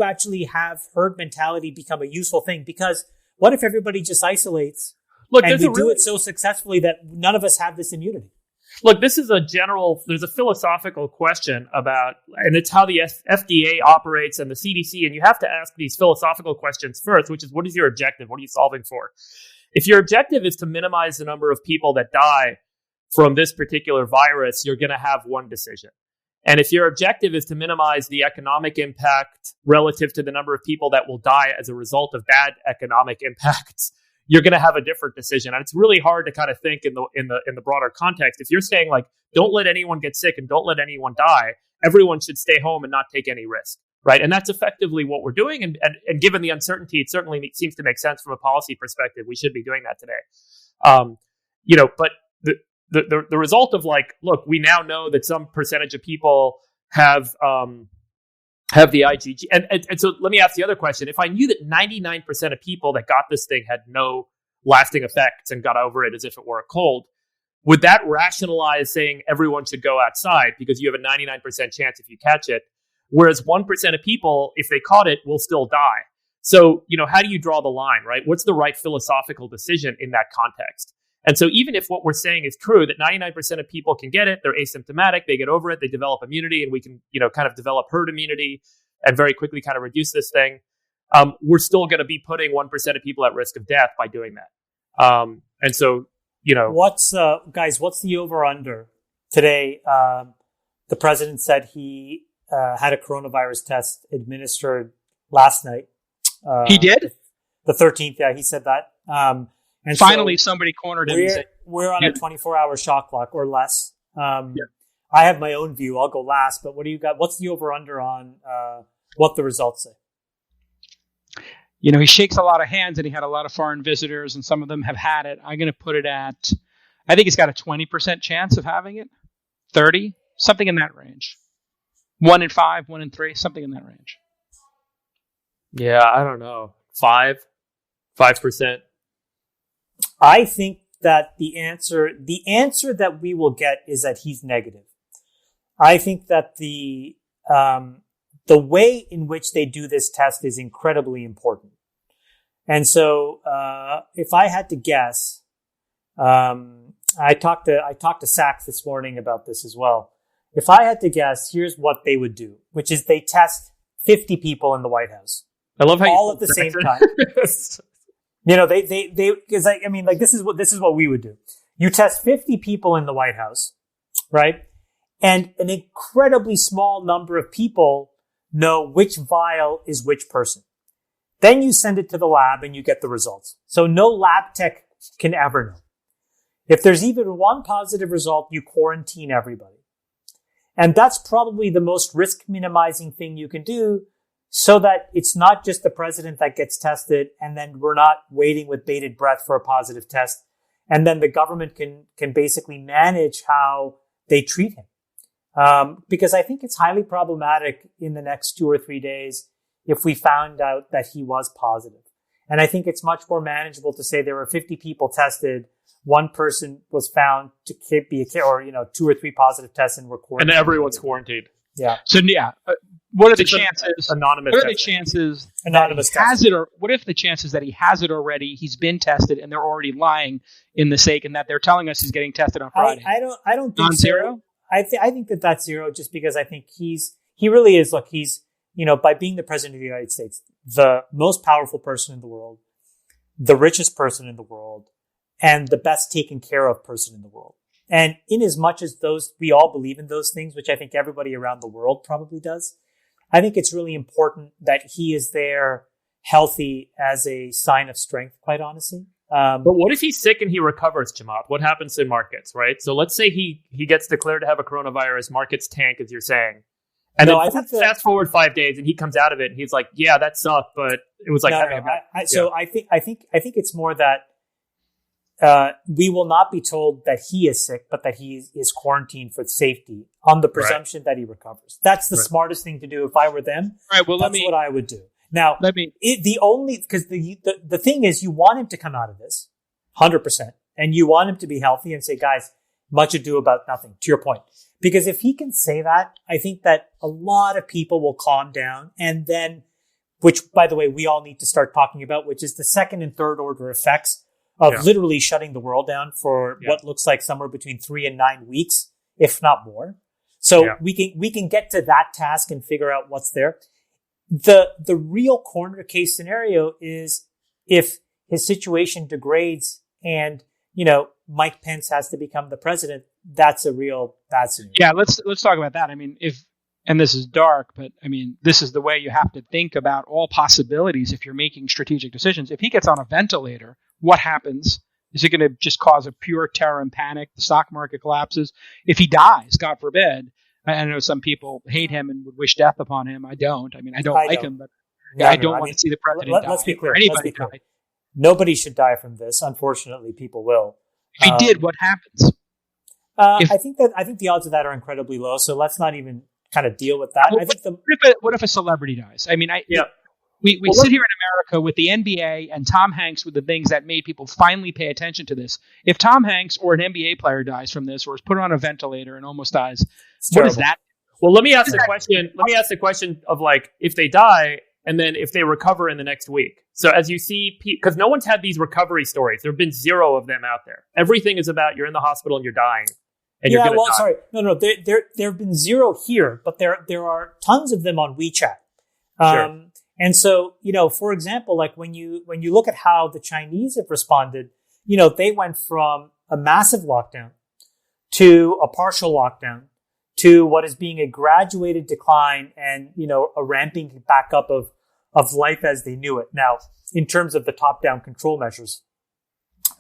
actually have herd mentality become a useful thing? Because what if everybody just isolates and we do it so successfully that none of us have this immunity? Look, this is there's a philosophical question about, and it's how the FDA operates and the CDC, and you have to ask these philosophical questions first, which is, what is your objective? What are you solving for? If your objective is to minimize the number of people that die from this particular virus, you're going to have one decision. And if your objective is to minimize the economic impact relative to the number of people that will die as a result of bad economic impacts, you're going to have a different decision. And it's really hard to kind of think in the broader context. If you're saying like, don't let anyone get sick and don't let anyone die, everyone should stay home and not take any risk, right? And that's effectively what we're doing. And given the uncertainty, it certainly seems to make sense from a policy perspective. We should be doing that today. But the result of like, look, we now know that some percentage of people have the IgG. And so let me ask the other question. If I knew that 99% of people that got this thing had no lasting effects and got over it as if it were a cold, would that rationalize saying everyone should go outside because you have a 99% chance if you catch it, whereas 1% of people, if they caught it, will still die? So, how do you draw the line, right? What's the right philosophical decision in that context? And so even if what we're saying is true, that 99% of people can get it, they're asymptomatic, they get over it, they develop immunity, and we can, kind of develop herd immunity and very quickly kind of reduce this thing, we're still going to be putting 1% of people at risk of death by doing that. And so, what's the over-under? Today, the president said he had a coronavirus test administered last night. He did? The 13th, yeah, he said that. And finally, somebody cornered him. We're on a 24-hour shot clock or less. I have my own view. I'll go last. But what do you got? What's the over/under on what the results say? He shakes a lot of hands, and he had a lot of foreign visitors, and some of them have had it. I'm going to put it at, I think it's got a 20% chance of having it, 30, something in that range. 1 in 5, 1 in 3, something in that range. Yeah, I don't know. 5%. I think that the answer that we will get is that he's negative. I think that the way in which they do this test is incredibly important. And so, if I had to guess, I talked to Sachs this morning about this as well. If I had to guess, here's what they would do, which is they test 50 people in the White House. I love how all at the same time. This is what we would do. You test 50 people in the White House, right? And an incredibly small number of people know which vial is which person. Then you send it to the lab and you get the results. So no lab tech can ever know. If there's even one positive result, you quarantine everybody. And that's probably the most risk minimizing thing you can do, so that it's not just the president that gets tested and then we're not waiting with bated breath for a positive test. And then the government can basically manage how they treat him. Because I think it's highly problematic in the next 2 or 3 days if we found out that he was positive. And I think it's much more manageable to say there were 50 people tested, one person was found to be 2 or 3 positive tests and were quarantined. And everyone's quarantined. Yeah. So what are the chances? Anonymous. What are the chances? Anonymous has it, or what if the chances that he has it already? He's been tested, and they're already lying in the sake, and that they're telling us he's getting tested on Friday. I don't think non-zero. I think that's zero, just because I think he really is. Look, he's by being the president of the United States, the most powerful person in the world, the richest person in the world, and the best taken care of person in the world. And in as much as we all believe in those things, which I think everybody around the world probably does, I think it's really important that he is there healthy as a sign of strength, quite honestly. But what if he's sick and he recovers, Chamath? What happens in markets, right? So let's say he gets declared to have a coronavirus, markets tank, as you're saying. And then fast forward 5 days and he comes out of it and he's like, yeah, that sucked, but it was like So I think it's more that we will not be told that he is sick, but that he is quarantined for safety on the presumption that he recovers. That's the smartest thing to do. If I were them, that's what I would do. Now, because the thing is, you want him to come out of this 100%, and you want him to be healthy and say, guys, much ado about nothing, to your point. Because if he can say that, I think that a lot of people will calm down, and then, which, by the way, we all need to start talking about, which is the second and third order effects of literally shutting the world down for what looks like somewhere between 3 and 9 weeks, if not more. So we can get to that task and figure out what's there. The real corner case scenario is if his situation degrades and, Mike Pence has to become the president. That's a real bad scenario. Yeah, let's talk about that. I mean, and this is dark, but I mean, this is the way you have to think about all possibilities if you're making strategic decisions. If he gets on a ventilator, what happens? Is it going to just cause a pure terror and panic? The stock market collapses. If he dies, God forbid. I know some people hate him and would wish death upon him. I don't. I mean, I don't like him, but I don't want to see the president die. Let's be clear. Or anybody die. Nobody should die from this. Unfortunately, people will. If he did, what happens? I think the odds of that are incredibly low. So let's not even kind of deal with that. What if a celebrity dies? I mean, we sit here in America with the NBA and Tom Hanks with the things that made people finally pay attention to this. If Tom Hanks or an NBA player dies from this, or is put on a ventilator and almost dies, what is that? Well, let me ask the question. Let me ask the question of like, if they die and then if they recover in the next week. So as you see, because no one's had these recovery stories. There have been zero of them out there. Everything is about you're in the hospital and you're dying. And you're going to die. Sorry. No. There have been zero here, but there are tons of them on WeChat. Sure. And so, for example, like when you look at how the Chinese have responded, they went from a massive lockdown to a partial lockdown to what is being a graduated decline and, a ramping back up of life as they knew it. Now, in terms of the top-down control measures,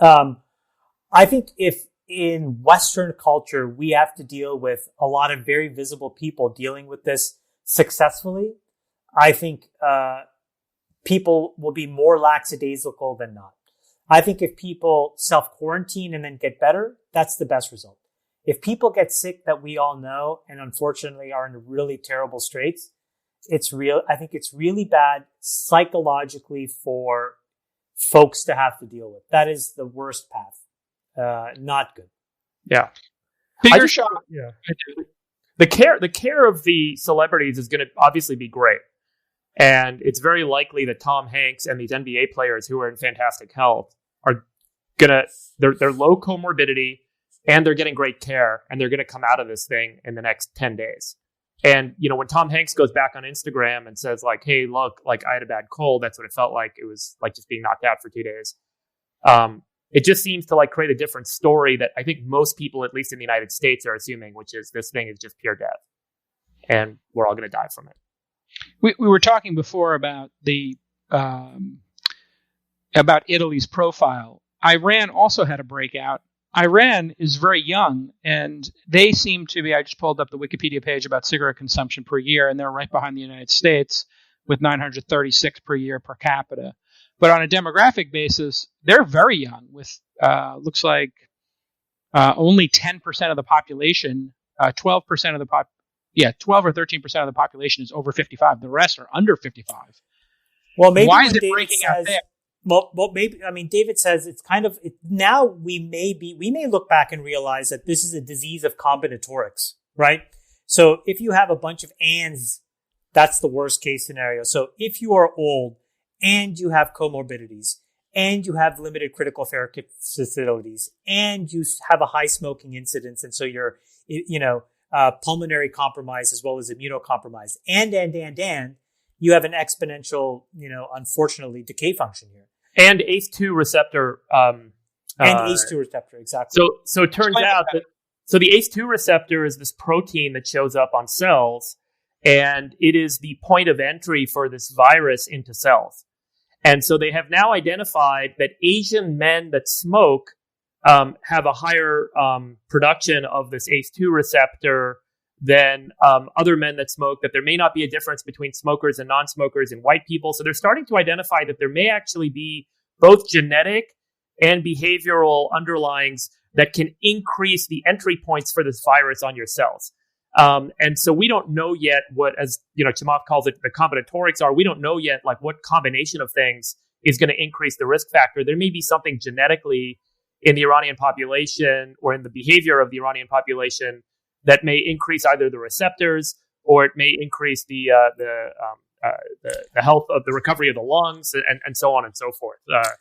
I think if in Western culture, we have to deal with a lot of very visible people dealing with this successfully, I think people will be more lackadaisical than not. I think if people self-quarantine and then get better, that's the best result. If people get sick that we all know and unfortunately are in really terrible straits, I think it's really bad psychologically for folks to have to deal with. That is the worst path. Not good. Yeah. Bigger shot. Yeah. The care of the celebrities is going to obviously be great. And it's very likely that Tom Hanks and these NBA players who are in fantastic health are they're low comorbidity and they're getting great care and they're going to come out of this thing in the next 10 days. And, when Tom Hanks goes back on Instagram and says like, hey, look, like I had a bad cold. That's what it felt like. It was like just being knocked out for 2 days. It just seems to like create a different story that I think most people, at least in the United States, are assuming, which is this thing is just pure death and we're all going to die from it. We were talking before about about Italy's profile. Iran also had a breakout. Iran is very young, and they seem to be. I just pulled up the Wikipedia page about cigarette consumption per year, and they're right behind the United States with 936 per year per capita. But on a demographic basis, they're very young. With looks like only 10% of the population, 12% of the 12 or 13% of the population is over 55. The rest are under 55. Well, maybe why is it breaking out there? Well, maybe. I mean, David says it's kind of now we may look back and realize that this is a disease of combinatorics, right? So if you have a bunch of ands, that's the worst case scenario. So if you are old and you have comorbidities and you have limited critical care facilities and you have a high smoking incidence, and so you're pulmonary compromise as well as immunocompromised, and you have an exponential, unfortunately, decay function here. And ACE2 receptor. And ACE2 receptor, exactly. So it turns out that the ACE2 receptor is this protein that shows up on cells, and it is the point of entry for this virus into cells. And so they have now identified that Asian men that smoke have a higher production of this ACE2 receptor than other men that smoke, that there may not be a difference between smokers and non-smokers in white people. So they're starting to identify that there may actually be both genetic and behavioral underlyings that can increase the entry points for this virus on your cells. And so we don't know yet what, as Chamath calls it, the combinatorics are. We don't know yet like what combination of things is going to increase the risk factor. There may be something genetically in the Iranian population or in the behavior of the Iranian population that may increase either the receptors or it may increase the health of the recovery of the lungs and so on and so forth.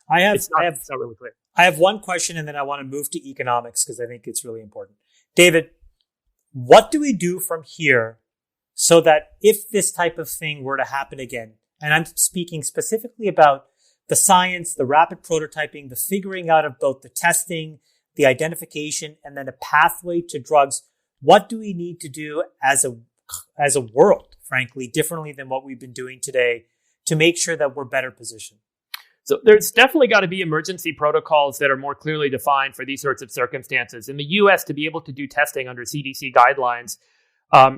It's not really clear. I have one question and then I want to move to economics because I think it's really important. David, what do we do from here so that if this type of thing were to happen again, and I'm speaking specifically about the science, the rapid prototyping, the figuring out of both the testing, the identification, and then a pathway to drugs, what do we need to do as a world, frankly, differently than what we've been doing today to make sure that we're better positioned? So there's definitely got to be emergency protocols that are more clearly defined for these sorts of circumstances. In the US, to be able to do testing under CDC guidelines,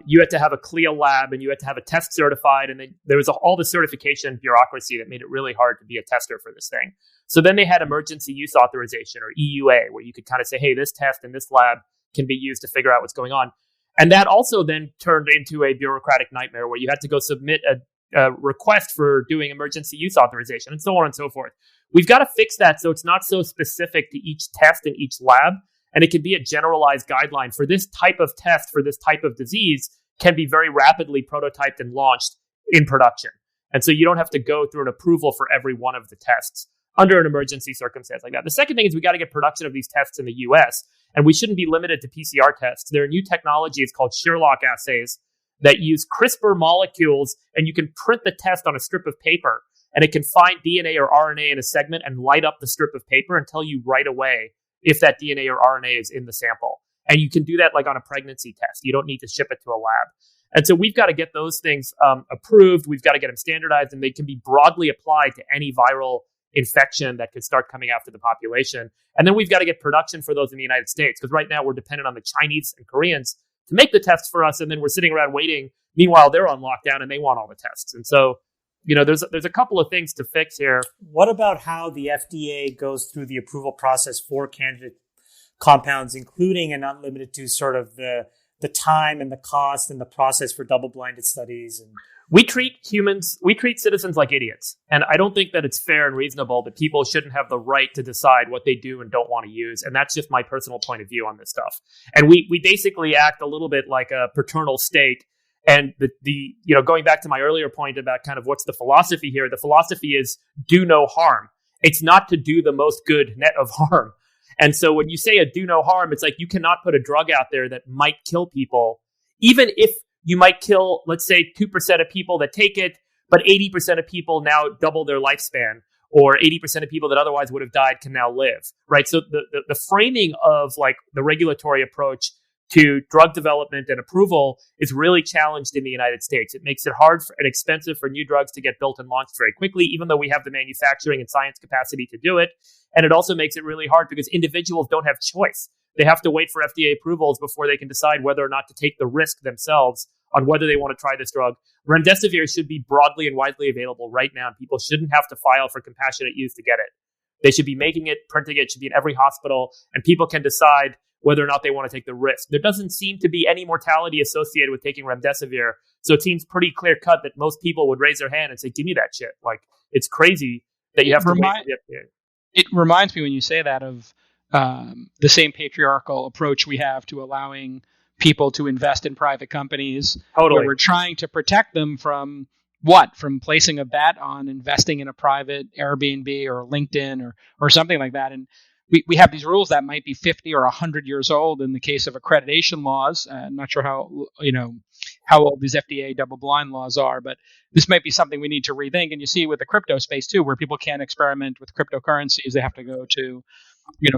you had to have a CLIA lab and you had to have a test certified. And then there was all the certification bureaucracy that made it really hard to be a tester for this thing. So then they had emergency use authorization, or EUA, where you could kind of say, hey, this test in this lab can be used to figure out what's going on. And that also then turned into a bureaucratic nightmare where you had to go submit a request for doing emergency use authorization and so on and so forth. We've got to fix that so it's not so specific to each test in each lab, and it can be a generalized guideline for this type of test for this type of disease can be very rapidly prototyped and launched in production. And so you don't have to go through an approval for every one of the tests under an emergency circumstance like that. The second thing is we got to get production of these tests in the US, and we shouldn't be limited to PCR tests. There are new technologies called Sherlock assays that use CRISPR molecules, and you can print the test on a strip of paper, and it can find DNA or RNA in a segment and light up the strip of paper and tell you right away if that DNA or RNA is in the sample. And you can do that like on a pregnancy test. You don't need to ship it to a lab. And so we've got to get those things approved. We've got to get them standardized, and they can be broadly applied to any viral infection that could start coming after the population. And then we've got to get production for those in the United States, because right now we're dependent on the Chinese and Koreans to make the tests for us, and then we're sitting around waiting. Meanwhile, they're on lockdown and they want all the tests. And so, there's a couple of things to fix here. What about how the FDA goes through the approval process for candidate compounds, including and not limited to sort of the time and the cost and the process for double-blinded studies? And we treat citizens like idiots. And I don't think that it's fair and reasonable that people shouldn't have the right to decide what they do and don't want to use. And that's just my personal point of view on this stuff. And we basically act a little bit like a paternal state. And the going back to my earlier point about kind of what's the philosophy here, the philosophy is do no harm. It's not to do the most good net of harm. And so when you say a do no harm, it's like you cannot put a drug out there that might kill people, even if you might kill, let's say, 2% of people that take it, but 80% of people now double their lifespan, or 80% of people that otherwise would have died can now live, right? So the framing of like the regulatory approach to drug development and approval is really challenged in the United States. It makes it hard and expensive for new drugs to get built and launched very quickly, even though we have the manufacturing and science capacity to do it. And it also makes it really hard because individuals don't have choice. They have to wait for FDA approvals before they can decide whether or not to take the risk themselves on whether they want to try this drug. Remdesivir should be broadly and widely available right now, and people shouldn't have to file for compassionate use to get it. They should be making it, printing it, should be in every hospital, and people can decide whether or not they want to take the risk. There doesn't seem to be any mortality associated with taking remdesivir, so it seems pretty clear-cut that most people would raise their hand and say, give me that shit. Like, it's crazy that you have to wait for the FDA. It reminds me when you say that of the same patriarchal approach we have to allowing people to invest in private companies. Totally. Where we're trying to protect them from what? From placing a bet on investing in a private Airbnb or LinkedIn or something like that. And we have these rules that might be 50 or 100 years old in the case of accreditation laws. I'm not sure how old these FDA double-blind laws are, but this might be something we need to rethink. And you see with the crypto space too, where people can't experiment with cryptocurrencies. They have to go to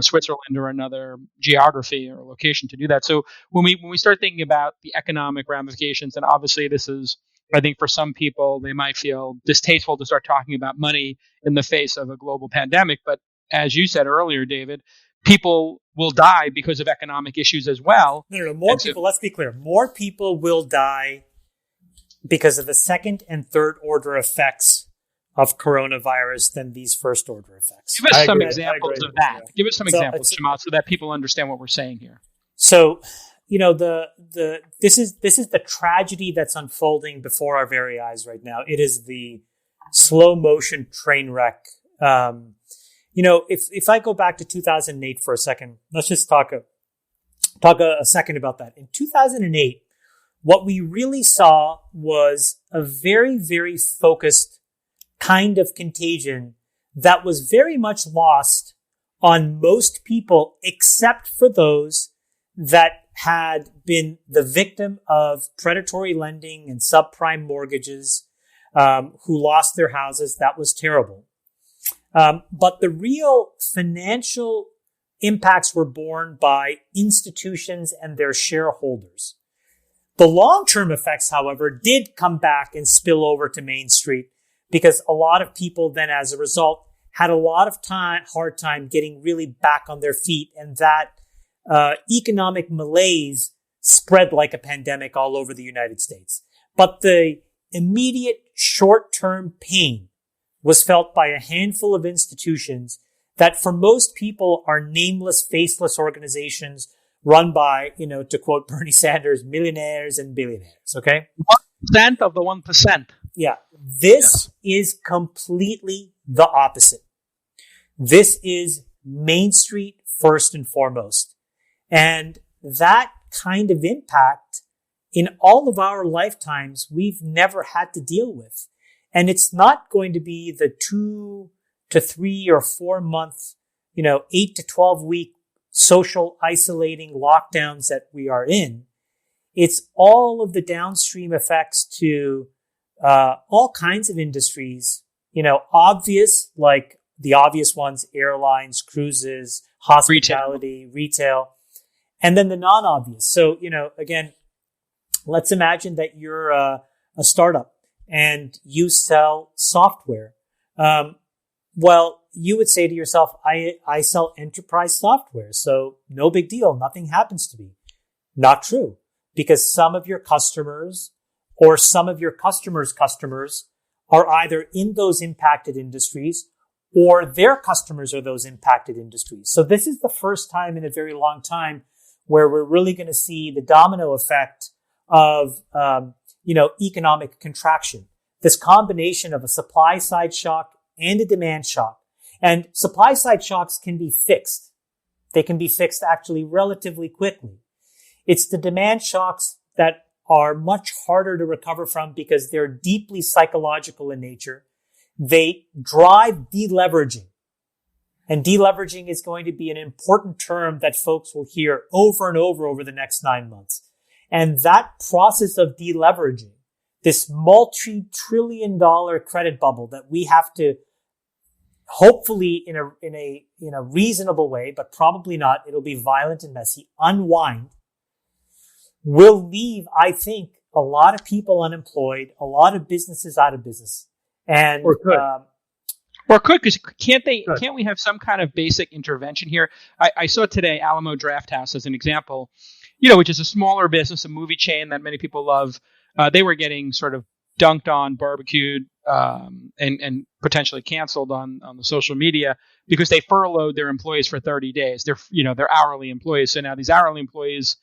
Switzerland or another geography or location to do that. So when we start thinking about the economic ramifications, and obviously this is, I think for some people, they might feel distasteful to start talking about money in the face of a global pandemic. But as you said earlier, David, people will die because of economic issues as well. No. More people, let's be clear, more people will die because of the second and third order effects of coronavirus than these first order effects. Give us some examples of that. Give us some examples, Chamath, so that people understand what we're saying here. So, this is the tragedy that's unfolding before our very eyes right now. It is the slow motion train wreck. If I go back to 2008 for a second, let's just talk a second about that. In 2008, what we really saw was a very, very focused kind of contagion that was very much lost on most people, except for those that had been the victim of predatory lending and subprime mortgages, who lost their houses. That was terrible. But the real financial impacts were borne by institutions and their shareholders. The long-term effects, however, did come back and spill over to Main Street, because a lot of people then, as a result, had a lot of hard time getting really back on their feet, and that economic malaise spread like a pandemic all over the United States. But the immediate short-term pain was felt by a handful of institutions that for most people are nameless, faceless organizations run by, to quote Bernie Sanders, millionaires and billionaires, okay? 1% of the 1%. Yeah. This is completely the opposite. This is Main Street first and foremost. And that kind of impact in all of our lifetimes, we've never had to deal with. And it's not going to be the 2 to 3 or 4 month, 8 to 12 week social isolating lockdowns that we are in. It's all of the downstream effects to all kinds of industries, obvious, like the obvious ones, airlines, cruises, hospitality, retail, and then the non-obvious. So, again, let's imagine that you're a startup and you sell software. Well, you would say to yourself, I sell enterprise software, so no big deal. Nothing happens to me. Not true, because some of your customers or some of your customers' customers are either in those impacted industries or their customers are those impacted industries. So this is the first time in a very long time where we're really going to see the domino effect of, economic contraction. This combination of a supply side shock and a demand shock. And supply side shocks can be fixed. They can be fixed actually relatively quickly. It's the demand shocks that are much harder to recover from because they're deeply psychological in nature. They drive deleveraging. And deleveraging is going to be an important term that folks will hear over and over the next 9 months. And that process of deleveraging, this multi-trillion-dollar credit bubble that we have to hopefully in a reasonable way, but probably not, it'll be violent and messy, unwind, will leave, I think, a lot of people unemployed, a lot of businesses out of business. And or could, because can't we have some kind of basic intervention here? I saw today Alamo Drafthouse as an example, which is a smaller business, a movie chain that many people love. They were getting sort of dunked on, barbecued, and potentially canceled on the social media because they furloughed their employees for 30 days. They're hourly employees. So now these hourly employees,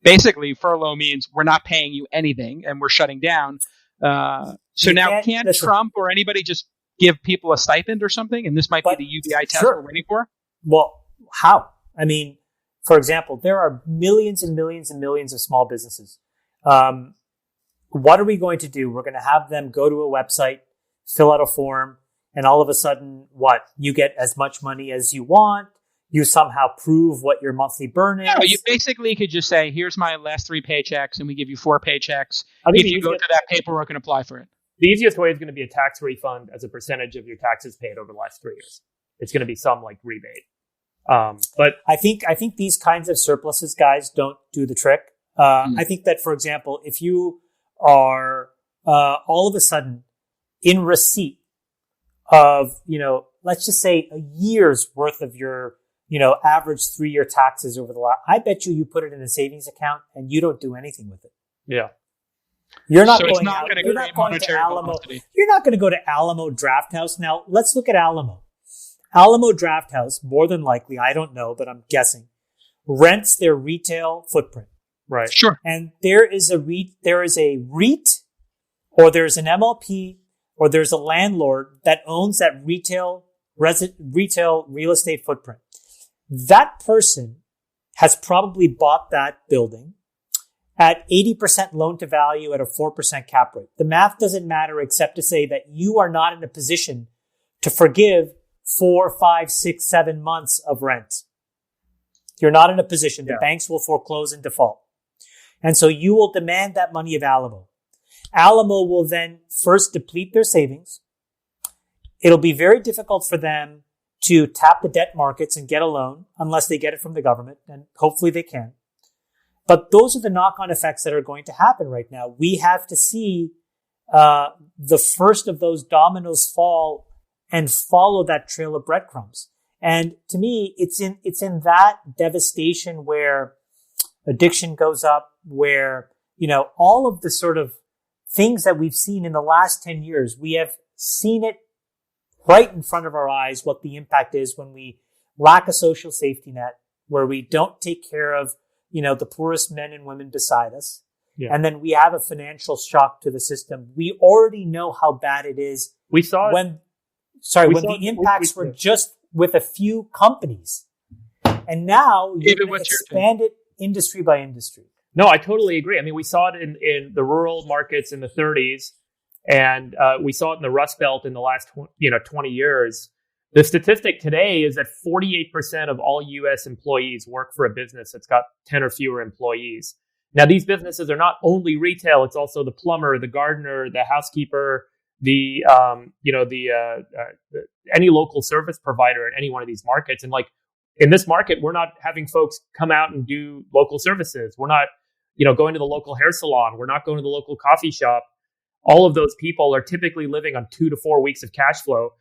basically furlough means we're not paying you anything and we're shutting down. So now can't Trump or anybody just give people a stipend or something? And this might be the UBI test we're waiting for. Well, how? I mean, for example, there are millions and millions and millions of small businesses. What are we going to do? We're going to have them go to a website, fill out a form, and all of a sudden, what? You get as much money as you want. You somehow prove what your monthly burn is. No, you basically could just say, here's my last 3 paychecks, and we give you 4 paychecks. If you go to that paperwork and apply for it. The easiest way is going to be a tax refund as a percentage of your taxes paid over the last 3 years. It's going to be some rebate. But I think these kinds of surpluses, guys, don't do the trick. I think that, for example, if you are all of a sudden in receipt of, let's just say a year's worth of your, average 3-year taxes over the last, I bet you put it in a savings account and you don't do anything with it. Yeah. You're not so going out. You're not going to Alamo. You're not going to go to Alamo Drafthouse. Now, let's look at Alamo. Alamo Drafthouse, more than likely, I don't know, but I'm guessing, rents their retail footprint. Right. Sure. And there is a REIT, or there's an MLP, or there's a landlord that owns that retail real estate footprint. That person has probably bought that building at 80% loan to value at a 4% cap rate. The math doesn't matter except to say that you are not in a position to forgive 4, 5, 6, 7 months of rent. You're not in a position. The banks will foreclose and default. And so you will demand that money of Alamo. Alamo will then first deplete their savings. It'll be very difficult for them to tap the debt markets and get a loan unless they get it from the government, and hopefully they can. But those are the knock-on effects that are going to happen right now. We have to see the first of those dominoes fall and follow that trail of breadcrumbs. And to me, it's in that devastation where addiction goes up, where, all of the sort of things that we've seen in the last 10 years, we have seen it right in front of our eyes, what the impact is when we lack a social safety net, where we don't take care of, the poorest men and women beside us. Yeah. And then we have a financial shock to the system. We already know how bad it is. We saw when the impacts were just with a few companies. And now you're going to expand it industry by industry. No, I totally agree. I mean, we saw it in the rural markets in the 30s, and we saw it in the Rust Belt in the last 20 years. The statistic today is that 48% of all U.S. employees work for a business that's got 10 or fewer employees. Now, these businesses are not only retail; it's also the plumber, the gardener, the housekeeper, any local service provider in any one of these markets. And like in this market, we're not having folks come out and do local services. We're not, going to the local hair salon. We're not going to the local coffee shop. All of those people are typically living on 2 to 4 weeks of cash flow.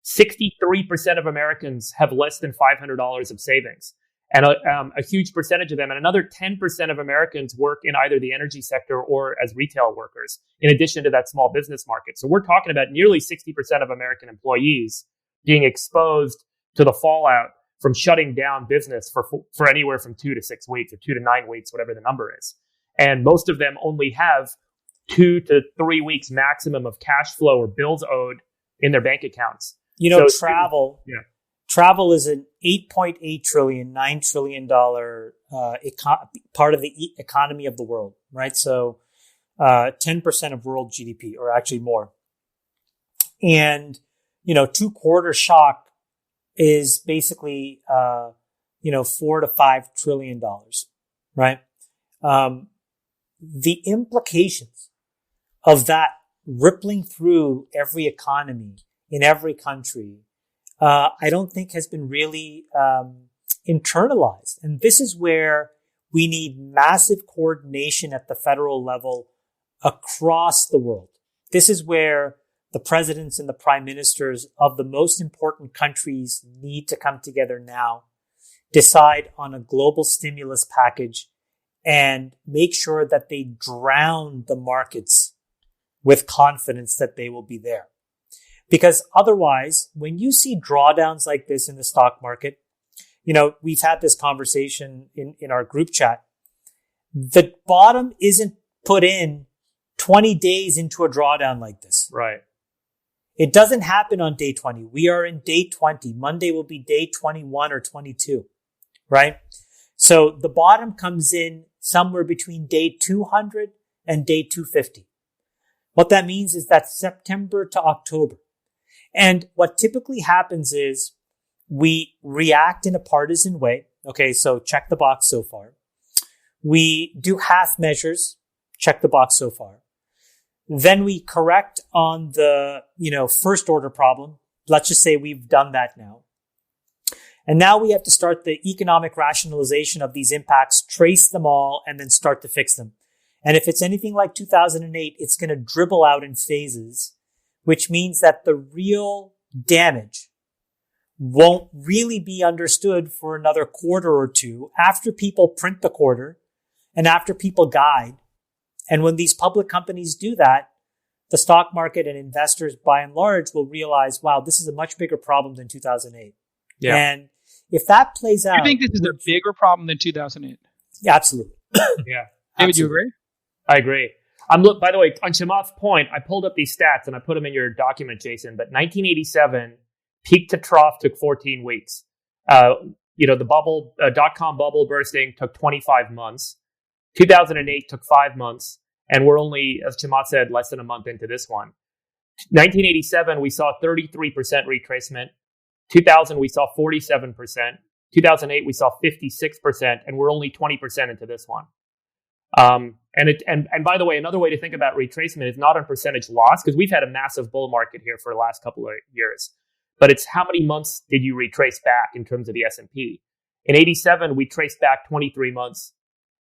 63% of Americans have less than $500 of savings. And a huge percentage of them, and another 10% of Americans work in either the energy sector or as retail workers, in addition to that small business market. So we're talking about nearly 60% of American employees being exposed to the fallout from shutting down business for anywhere from 2 to 6 weeks or 2 to 9 weeks, whatever the number is. And most of them only have 2 to 3 weeks maximum of cash flow or bills owed in their bank accounts. Travel. Yeah. Travel is an $8.8 trillion, $9 trillion part of the economy of the world, right? So 10% of world GDP, or actually more. And, 2-quarter shock is basically, $4 to $5 trillion, right? The implications of that rippling through every economy in every country, I don't think has been really internalized. And this is where we need massive coordination at the federal level across the world. This is where the presidents and the prime ministers of the most important countries need to come together now, decide on a global stimulus package, and make sure that they drown the markets with confidence that they will be there. Because otherwise, when you see drawdowns like this in the stock market, we've had this conversation in our group chat. The bottom isn't put in 20 days into a drawdown like this. Right. It doesn't happen on day 20. We are in day 20. Monday will be day 21 or 22, right? So the bottom comes in somewhere between day 200 and day 250. What that means is that September to October. And what typically happens is we react in a partisan way. Okay, so check the box so far. We do half measures, check the box so far. Then we correct on the, first order problem. Let's just say we've done that now. And now we have to start the economic rationalization of these impacts, trace them all, and then start to fix them. And if it's anything like 2008, it's going to dribble out in phases, which means that the real damage won't really be understood for another quarter or two after people print the quarter and after people guide. And when these public companies do that, the stock market and investors by and large will realize, wow, this is a much bigger problem than 2008. Yeah. And if that plays out... You think this is a bigger problem than 2008? Yeah, absolutely. Yeah. David, you agree? I agree. By the way, on Chamath's point, I pulled up these stats and I put them in your document, Jason. But 1987, peak to trough took 14 weeks. The bubble, dot-com bubble bursting took 25 months. 2008 took 5 months. And we're only, as Chamath said, less than a month into this one. 1987, we saw 33% retracement. 2000, we saw 47%. 2008, we saw 56%. And we're only 20% into this one. And by the way, another way to think about retracement is not on percentage loss, because we've had a massive bull market here for the last couple of years, but it's how many months did you retrace back in terms of the S&P. In 87, we traced back 23 months.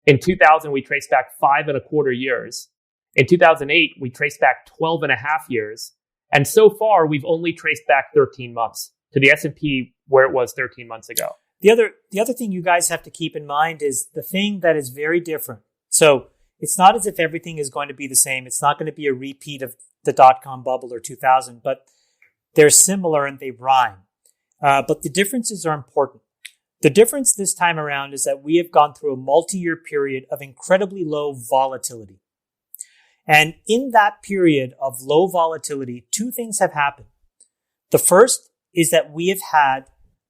In 2000, we traced back 5.25 years. In 2008, we traced back 12.5 years. And so far, we've only traced back 13 months to the S&P where it was 13 months ago. The other thing you guys have to keep in mind is the thing that is very different. So it's not as if everything is going to be the same. It's not going to be a repeat of the dot-com bubble or 2000, but they're similar and they rhyme. But the differences are important. The difference this time around is that we have gone through a multi-year period of incredibly low volatility. And in that period of low volatility, two things have happened. The first is that we have had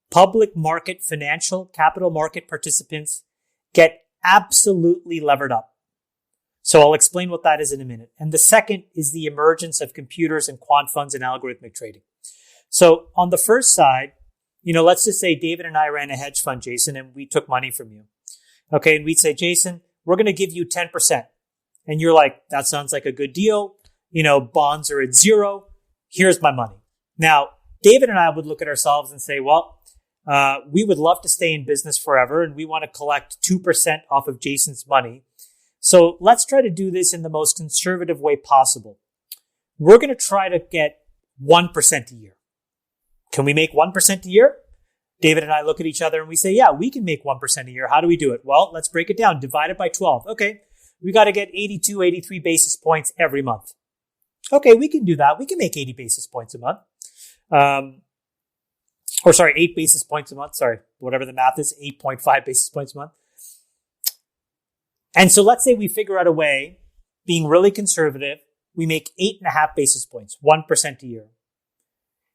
public market financial capital market participants get absolutely levered up. So I'll explain what that is in a minute. And the second is the emergence of computers and quant funds and algorithmic trading. So on the first side, let's just say David and I ran a hedge fund, Jason, and we took money from you. Okay. And we'd say, Jason, we're going to give you 10%. And you're like, that sounds like a good deal. Bonds are at 0. Here's my money. Now, David and I would look at ourselves and say, well, we would love to stay in business forever and we want to collect 2% off of Jason's money. So let's try to do this in the most conservative way possible. We're going to try to get 1% a year. Can we make 1% a year? David and I look at each other and we say, yeah, we can make 1% a year. How do we do it? Well, let's break it down. Divide it by 12. Okay. We got to get 82, 83 basis points every month. Okay. We can do that. We can make 80 basis points a month. 8 basis points a month. Sorry, whatever the math is, 8.5 basis points a month. And so let's say we figure out a way, being really conservative, we make 8.5 basis points, 1% a year.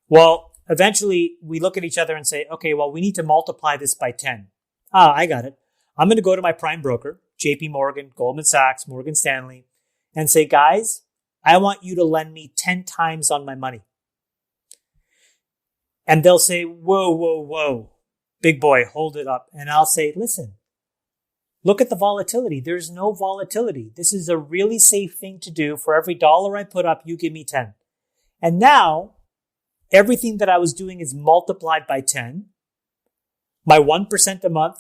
Well, eventually we look at each other and say, okay, well, we need to multiply this by 10. I got it. I'm going to go to my prime broker, JP Morgan, Goldman Sachs, Morgan Stanley, and say, guys, I want you to lend me 10 times on my money. And they'll say, whoa, big boy, hold it up. And I'll say, listen, look at the volatility. There's no volatility. This is a really safe thing to do. For every dollar I put up, you give me 10. And now everything that I was doing is multiplied by 10. My 1% a month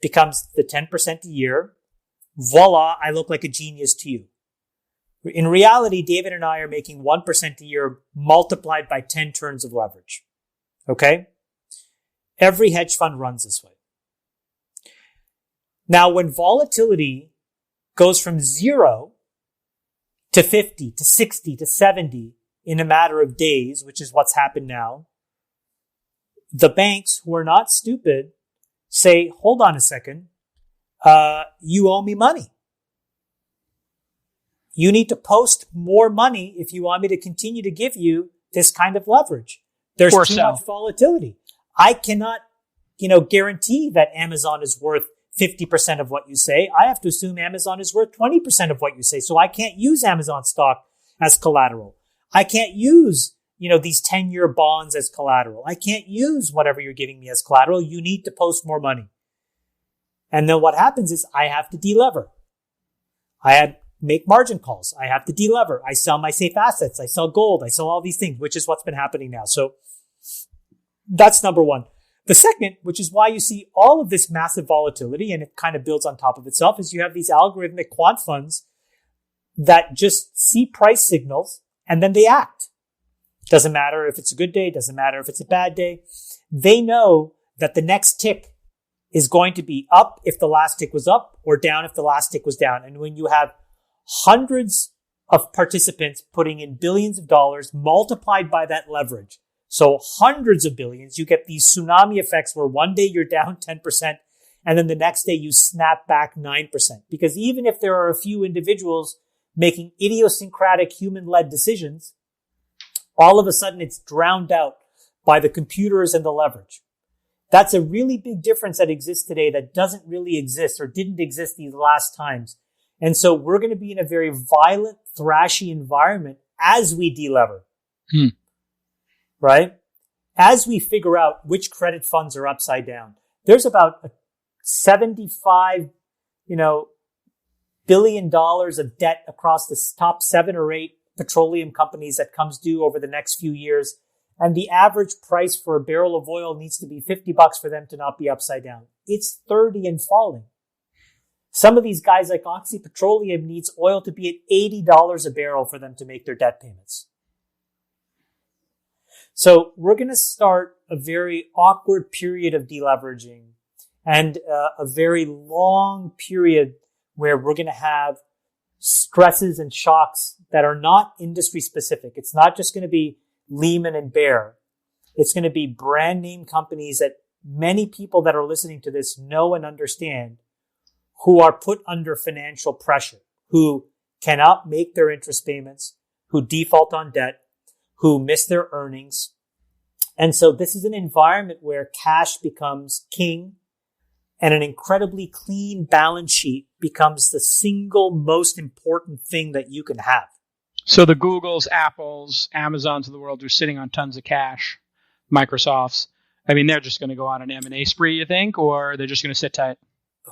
becomes the 10% a year. Voila, I look like a genius to you. In reality, David and I are making 1% a year multiplied by 10 turns of leverage. Okay? Every hedge fund runs this way. Now, when volatility goes from 0 to 50 to 60 to 70 in a matter of days, which is what's happened now, the banks, who are not stupid, say, hold on a second, you owe me money. You need to post more money if you want me to continue to give you this kind of leverage. There's too much volatility. I cannot, guarantee that Amazon is worth 50% of what you say. I have to assume Amazon is worth 20% of what you say. So I can't use Amazon stock as collateral. I can't use, these 10-year bonds as collateral. I can't use whatever you're giving me as collateral. You need to post more money. And then what happens is I have to delever. Make margin calls. I have to delever. I sell my safe assets. I sell gold. I sell all these things, which is what's been happening now. So that's number one. The second, which is why you see all of this massive volatility, and it kind of builds on top of itself, is you have these algorithmic quant funds that just see price signals and then they act. Doesn't matter if it's a good day. Doesn't matter if it's a bad day. They know that the next tick is going to be up if the last tick was up, or down if the last tick was down. And when you have hundreds of participants putting in billions of dollars multiplied by that leverage, so hundreds of billions, you get these tsunami effects where one day you're down 10% and then the next day you snap back 9%. Because even if there are a few individuals making idiosyncratic human-led decisions, all of a sudden it's drowned out by the computers and the leverage. That's a really big difference that exists today that doesn't really exist or didn't exist these last times. And so we're going to be in a very violent, thrashy environment as we delever. Right? As we figure out which credit funds are upside down. There's about $75, billion of debt across the top 7 or 8 petroleum companies that comes due over the next few years. And the average price for a barrel of oil needs to be $50 for them to not be upside down. It's 30 and falling. Some of these guys like Oxy Petroleum needs oil to be at $80 a barrel for them to make their debt payments. So we're going to start a very awkward period of deleveraging and a very long period where we're going to have stresses and shocks that are not industry specific. It's not just going to be Lehman and Bear. It's going to be brand name companies that many people that are listening to this know and understand, who are put under financial pressure, who cannot make their interest payments, who default on debt, who miss their earnings. And so this is an environment where cash becomes king and an incredibly clean balance sheet becomes the single most important thing that you can have. So the Googles, Apples, Amazons of the world are sitting on tons of cash, Microsofts. I mean, they're just going to go on an M&A spree, you think, or they're just going to sit tight?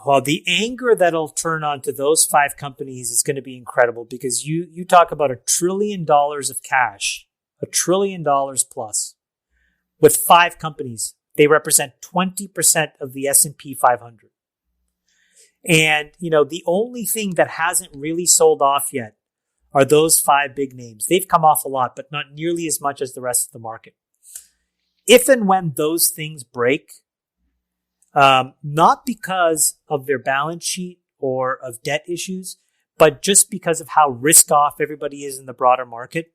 Well, the anger that'll turn on to those 5 companies is going to be incredible, because you talk about $1 trillion of cash, $1 trillion plus, with 5 companies. They represent 20% of the S&P 500. And, the only thing that hasn't really sold off yet are those 5 big names. They've come off a lot, but not nearly as much as the rest of the market. If and when those things break, not because of their balance sheet or of debt issues, but just because of how risk off everybody is in the broader market,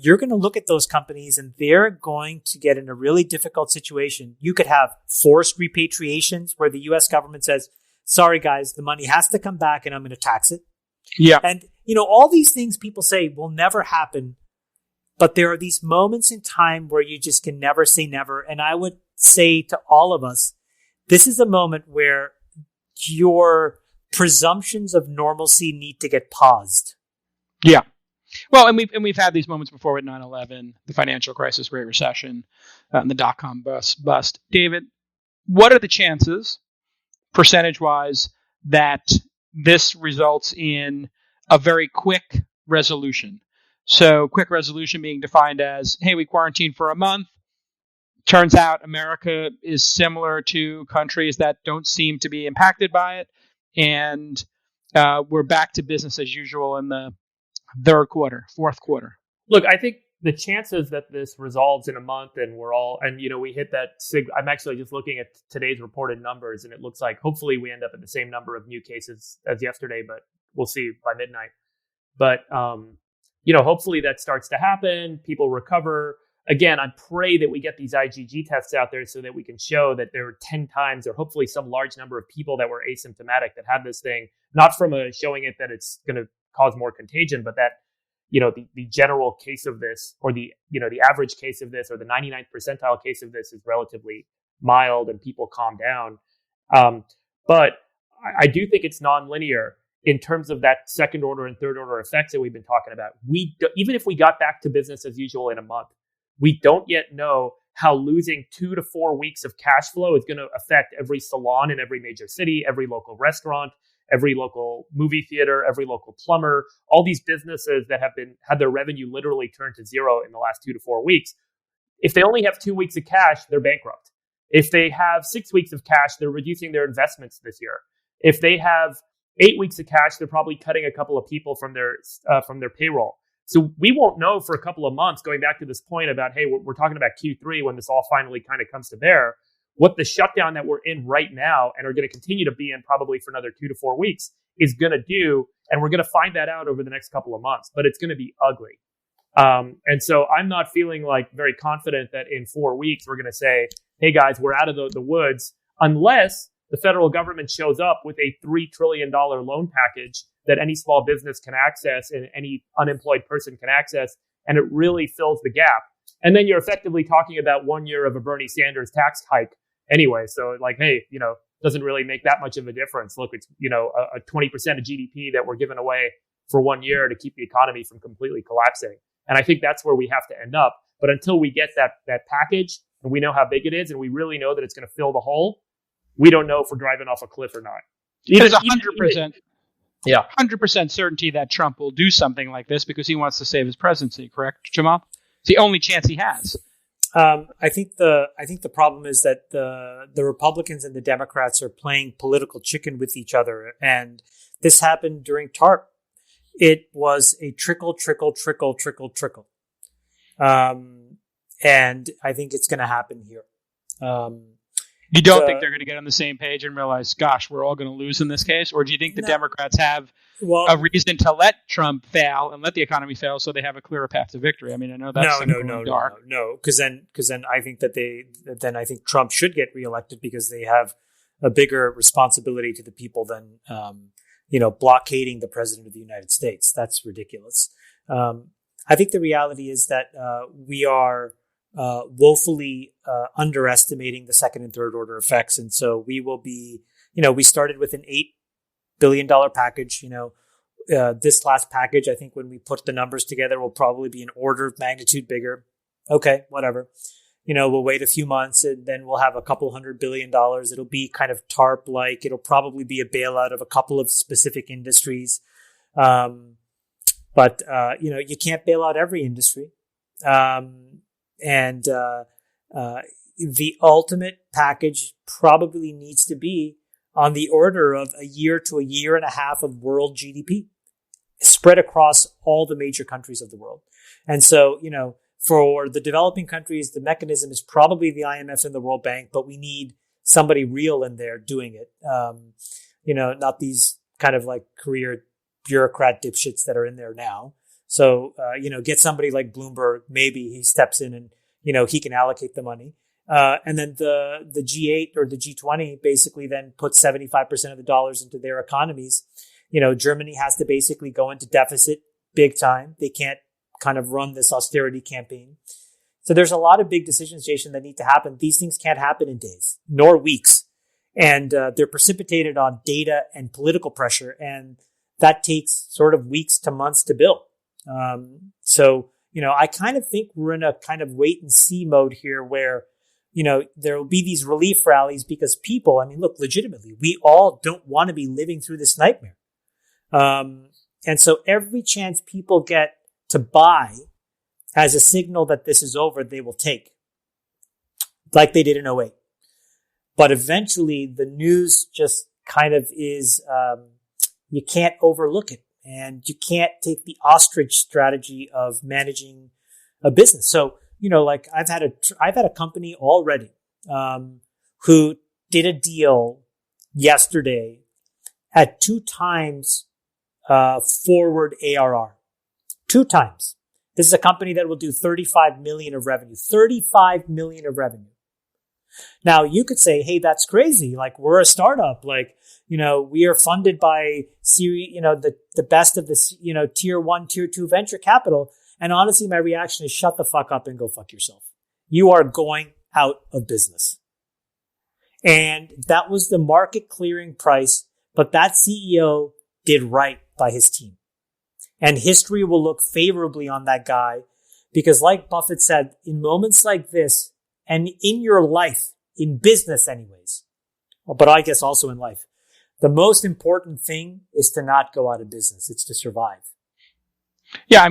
you're going to look at those companies and they're going to get in a really difficult situation. You could have forced repatriations where the U.S. government says, sorry, guys, the money has to come back and I'm going to tax it. Yeah. And, all these things people say will never happen. But there are these moments in time where you just can never say never. And I would say to all of us, this is a moment where your presumptions of normalcy need to get paused. Yeah. Well, and we've had these moments before with 9/11, the financial crisis, Great Recession, and the dot-com bust. David, what are the chances, percentage-wise, that this results in a very quick resolution? So quick resolution being defined as, hey, we quarantined for a month. Turns out America is similar to countries that don't seem to be impacted by it. And we're back to business as usual in the third quarter, fourth quarter. Look, I think the chances that this resolves in a month and we hit that I'm actually just looking at today's reported numbers, and it looks like hopefully we end up at the same number of new cases as yesterday, but we'll see by midnight. But, hopefully that starts to happen. People recover. Again, I pray that we get these IgG tests out there so that we can show that there were 10 times or hopefully some large number of people that were asymptomatic that had this thing, not from showing it that it's going to cause more contagion, but that, the general case of this, or the average case of this, or the 99th percentile case of this is relatively mild and people calm down. But I do think it's nonlinear in terms of that second order and third order effects that we've been talking about. Even if we got back to business as usual in a month, we don't yet know how losing 2 to 4 weeks of cash flow is going to affect every salon in every major city, every local restaurant, every local movie theater, every local plumber, all these businesses that have had their revenue literally turned to zero in the last 2 to 4 weeks. If they only have 2 weeks of cash, they're bankrupt. If they have 6 weeks of cash, they're reducing their investments this year. If they have 8 weeks of cash, they're probably cutting a couple of people from their payroll. So we won't know for a couple of months, going back to this point about, hey, we're talking about Q3 when this all finally kind of comes to bear, what the shutdown that we're in right now and are going to continue to be in probably for another 2 to 4 weeks is going to do. And we're going to find that out over the next couple of months, but it's going to be ugly. And so I'm not feeling very confident that in 4 weeks, we're going to say, hey guys, we're out of the woods, unless the federal government shows up with a $3 trillion loan package that any small business can access and any unemployed person can access, and it really fills the gap. And then you're effectively talking about 1 year of a Bernie Sanders tax hike anyway. So hey, doesn't really make that much of a difference. Look, it's, a 20% of GDP that we're giving away for 1 year to keep the economy from completely collapsing. And I think that's where we have to end up. But until we get that package and we know how big it is and we really know that it's going to fill the hole, we don't know if we're driving off a cliff or not. There's 100%. Yeah, 100% certainty that Trump will do something like this because he wants to save his presidency. Correct, Chamath? It's the only chance he has. I think the problem is that the Republicans and the Democrats are playing political chicken with each other, and this happened during TARP. It was a trickle. And I think it's going to happen here. You don't think they're going to get on the same page and realize, gosh, we're all going to lose in this case? Or do you think the Democrats have a reason to let Trump fail and let the economy fail so they have a clearer path to victory? I mean, I know that's no, because then I think that I think Trump should get reelected because they have a bigger responsibility to the people than blockading the president of the United States. That's ridiculous. I think the reality is that we are woefully underestimating the second and third order effects. And so we will be, we started with an $8 billion package. This last package, I think when we put the numbers together, will probably be an order of magnitude bigger. Okay, whatever. We'll wait a few months and then we'll have a couple $100 billion. It'll be kind of TARP-like. It'll probably be a bailout of a couple of specific industries. But you can't bail out every industry. And the ultimate package probably needs to be on the order of a year to a year and a half of world GDP spread across all the major countries of the world. And so, for the developing countries, the mechanism is probably the IMF and the World Bank, but we need somebody real in there doing it. Not these kind of like career bureaucrat dipshits that are in there now. So, get somebody like Bloomberg, maybe he steps in and, he can allocate the money. And then the G8 or the G20 basically then puts 75% of the dollars into their economies. Germany has to basically go into deficit big time. They can't kind of run this austerity campaign. So there's a lot of big decisions, Jason, that need to happen. These things can't happen in days nor weeks. And they're precipitated on data and political pressure. And that takes sort of weeks to months to build. I kind of think we're in a kind of wait and see mode here where, there will be these relief rallies because people, look, legitimately, we all don't want to be living through this nightmare. And so every chance people get to buy as a signal that this is over, they will take, like they did in '08. But eventually the news just kind of is, you can't overlook it. And you can't take the ostrich strategy of managing a business. So, I've had a company already, who did a deal yesterday at 2 times, forward ARR. 2 times. This is a company that will do 35 million of revenue. 35 million of revenue. Now you could say, hey, that's crazy. Like we're a startup. Like, we are funded by the best of this, tier 1, tier 2 venture capital. And honestly, my reaction is shut the fuck up and go fuck yourself. You are going out of business. And that was the market clearing price. But that CEO did right by his team. And history will look favorably on that guy because like Buffett said, in moments like this and in your life, in business anyways, but I guess also in life, the most important thing is to not go out of business. It's to survive. Yeah,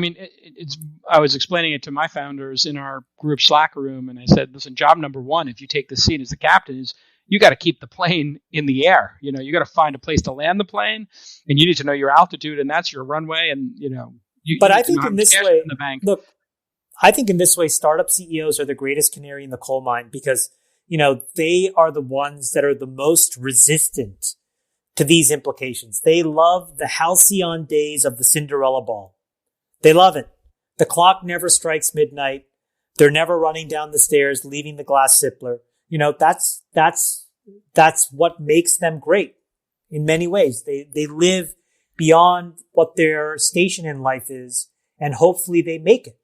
I was explaining it to my founders in our group Slack room, and I said, listen, job number 1, if you take the seat as the captain, is you got to keep the plane in the air. You got to find a place to land the plane, and you need to know your altitude, and that's your runway. And But I think in this way, look, I think in this way, startup CEOs are the greatest canary in the coal mine because they are the ones that are the most resistant to these implications. They love the halcyon days of the Cinderella ball. They love it. The clock never strikes midnight. They're never running down the stairs, leaving the glass Sippler. That's what makes them great in many ways. They live beyond what their station in life is, and hopefully they make it.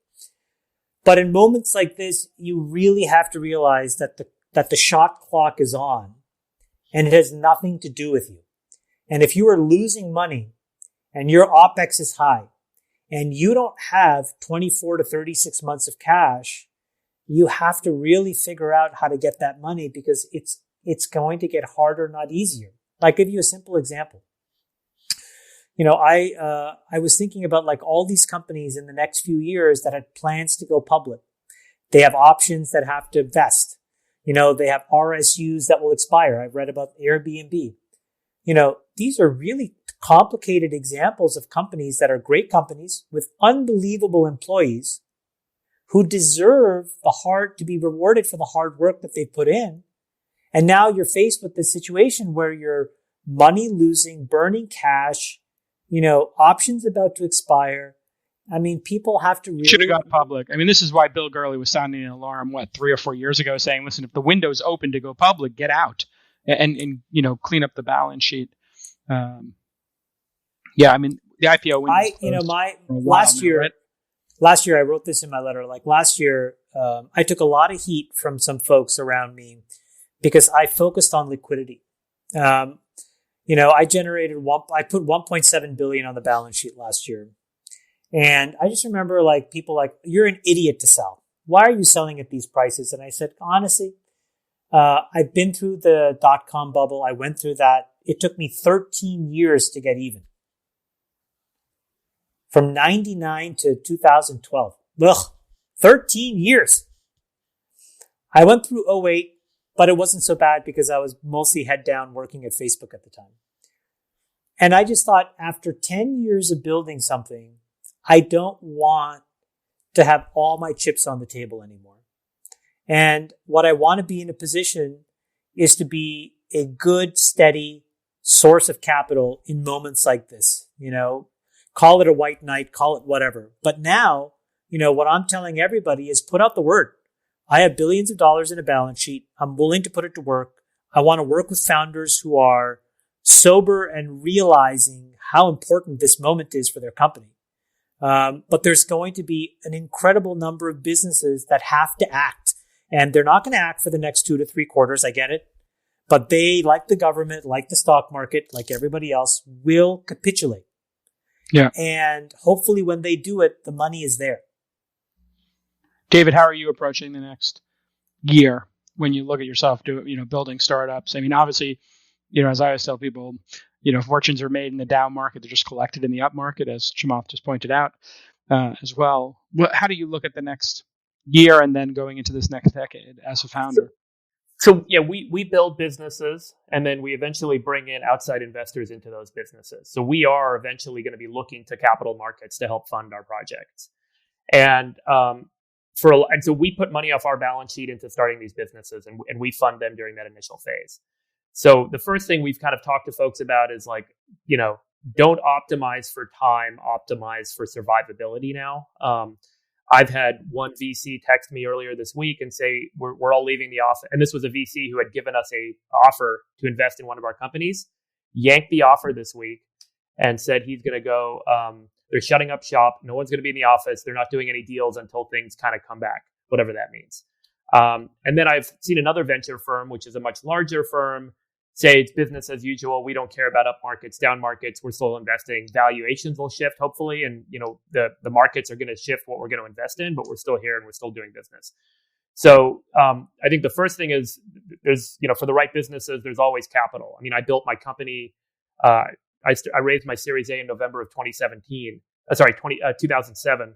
But in moments like this, you really have to realize that the shot clock is on and it has nothing to do with you. And if you are losing money and your OPEX is high and you don't have 24 to 36 months of cash, you have to really figure out how to get that money because it's going to get harder, not easier. I'll give you a simple example. I was thinking about like all these companies in the next few years that had plans to go public. They have options that have to vest. They have RSUs that will expire. I've read about Airbnb. These are really complicated examples of companies that are great companies with unbelievable employees, who deserve to be rewarded for the hard work that they've put in. And now you're faced with this situation where you're money losing, burning cash, options about to expire. I mean, people have to really... Should have gone public. I mean, this is why Bill Gurley was sounding an alarm, 3 or 4 years ago, saying, listen, if the window's open to go public, get out and clean up the balance sheet. I mean, the IPO window. Last year, I wrote this in my letter. Like last year, I took a lot of heat from some folks around me because I focused on liquidity. I put 1.7 billion on the balance sheet last year. And I just remember people you're an idiot to sell. Why are you selling at these prices? And I said, honestly, I've been through the .com bubble. I went through that. It took me 13 years to get even. From 99 to 2012. Ugh, 13 years. I went through 08, but it wasn't so bad because I was mostly head down working at Facebook at the time. And I just thought after 10 years of building something, I don't want to have all my chips on the table anymore. And what I want to be in a position is to be a good, steady source of capital in moments like this. Call it a white knight, call it whatever. But now, what I'm telling everybody is put out the word. I have billions of dollars in a balance sheet. I'm willing to put it to work. I want to work with founders who are sober and realizing how important this moment is for their company. But there's going to be an incredible number of businesses that have to act. And they're not going to act for the next 2 to 3 quarters. I get it. But they, like the government, like the stock market, like everybody else, will capitulate. Yeah. And hopefully when they do it, the money is there. David, how are you approaching the next year when you look at yourself building startups? I mean, obviously, as I always tell people, fortunes are made in the down market. They're just collected in the up market, as Chamath just pointed out as well. How do you look at the next year and then going into this next decade as a founder? So we build businesses and then we eventually bring in outside investors into those businesses. So we are eventually going to be looking to capital markets to help fund our projects. And so we put money off our balance sheet into starting these businesses and we fund them during that initial phase. So the first thing we've kind of talked to folks about is don't optimize for time, optimize for survivability now. I've had one VC text me earlier this week and say, we're all leaving the office. And this was a VC who had given us a offer to invest in one of our companies, yanked the offer this week and said he's going to go, they're shutting up shop. No one's going to be in the office. They're not doing any deals until things kind of come back, whatever that means. And then I've seen another venture firm, which is a much larger firm, say it's business as usual. We don't care about up markets, down markets. We're still investing. Valuations will shift, hopefully. And, the markets are going to shift what we're going to invest in, but we're still here and we're still doing business. So I think the first thing is there's, for the right businesses, there's always capital. I mean, I built my company. I raised my Series A in November of 2007.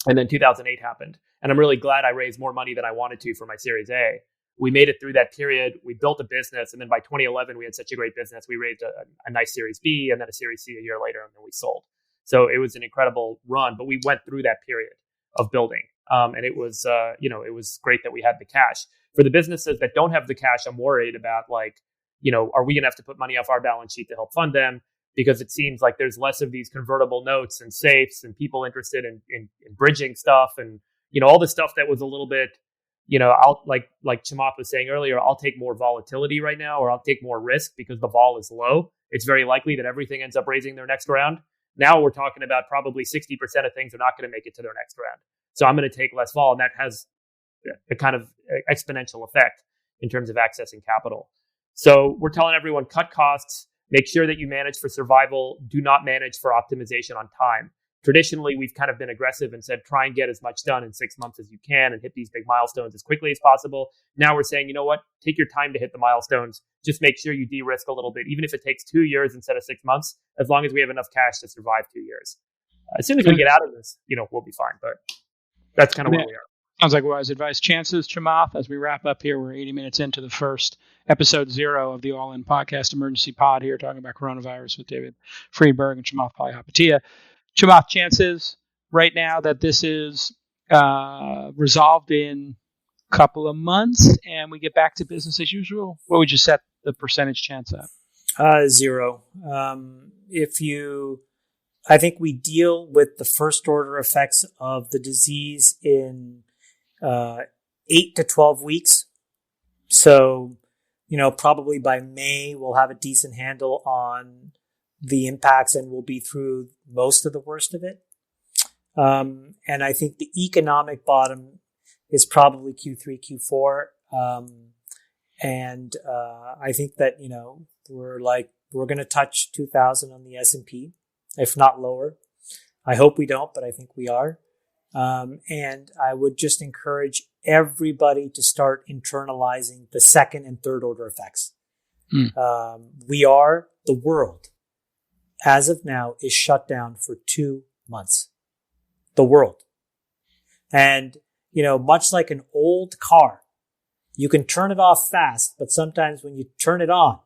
And then 2008 happened. And I'm really glad I raised more money than I wanted to for my Series A. We made it through that period. We built a business. And then by 2011, we had such a great business. We raised a nice Series B and then a Series C a year later, and then we sold. So it was an incredible run, but we went through that period of building. And it was, it was great that we had the cash. For the businesses that don't have the cash, I'm worried about are we going to have to put money off our balance sheet to help fund them? Because it seems like there's less of these convertible notes and safes and people interested in bridging stuff and, all the stuff that was a little bit, I'll like Chamath was saying earlier, I'll take more volatility right now, or I'll take more risk because the vol is low. It's very likely that everything ends up raising their next round. Now we're talking about probably 60% of things are not going to make it to their next round. So I'm going to take less vol, and that has a kind of exponential effect in terms of accessing capital. So we're telling everyone, cut costs, make sure that you manage for survival, do not manage for optimization on time. Traditionally, we've kind of been aggressive and said, try and get as much done in 6 months as you can and hit these big milestones as quickly as possible. Now we're saying, you know what, take your time to hit the milestones. Just make sure you de-risk a little bit, even if it takes 2 years instead of 6 months, as long as we have enough cash to survive 2 years. As soon as we get out of this, we'll be fine. But that's kind of where we are. Sounds like wise advice. Chances, Chamath, as we wrap up here, we're 80 minutes into the first episode 0 of the All In Podcast Emergency Pod here, talking about coronavirus with David Friedberg and Chamath Palihapitiya. Chamath, chances right now that this is resolved in a couple of months and we get back to business as usual? What would you set the percentage chance at? 0. I think we deal with the first order effects of the disease in 8 to 12 weeks. So, probably by May, we'll have a decent handle on the impacts and we'll be through most of the worst of it. And I think the economic bottom is probably Q3, Q4. And I think that, we're going to touch 2,000 on the S&P, if not lower. I hope we don't, but I think we are. And I would just encourage everybody to start internalizing the second and third order effects. The world, as of now, is shut down for 2 months. The world. And, much like an old car, you can turn it off fast, but sometimes when you turn it on,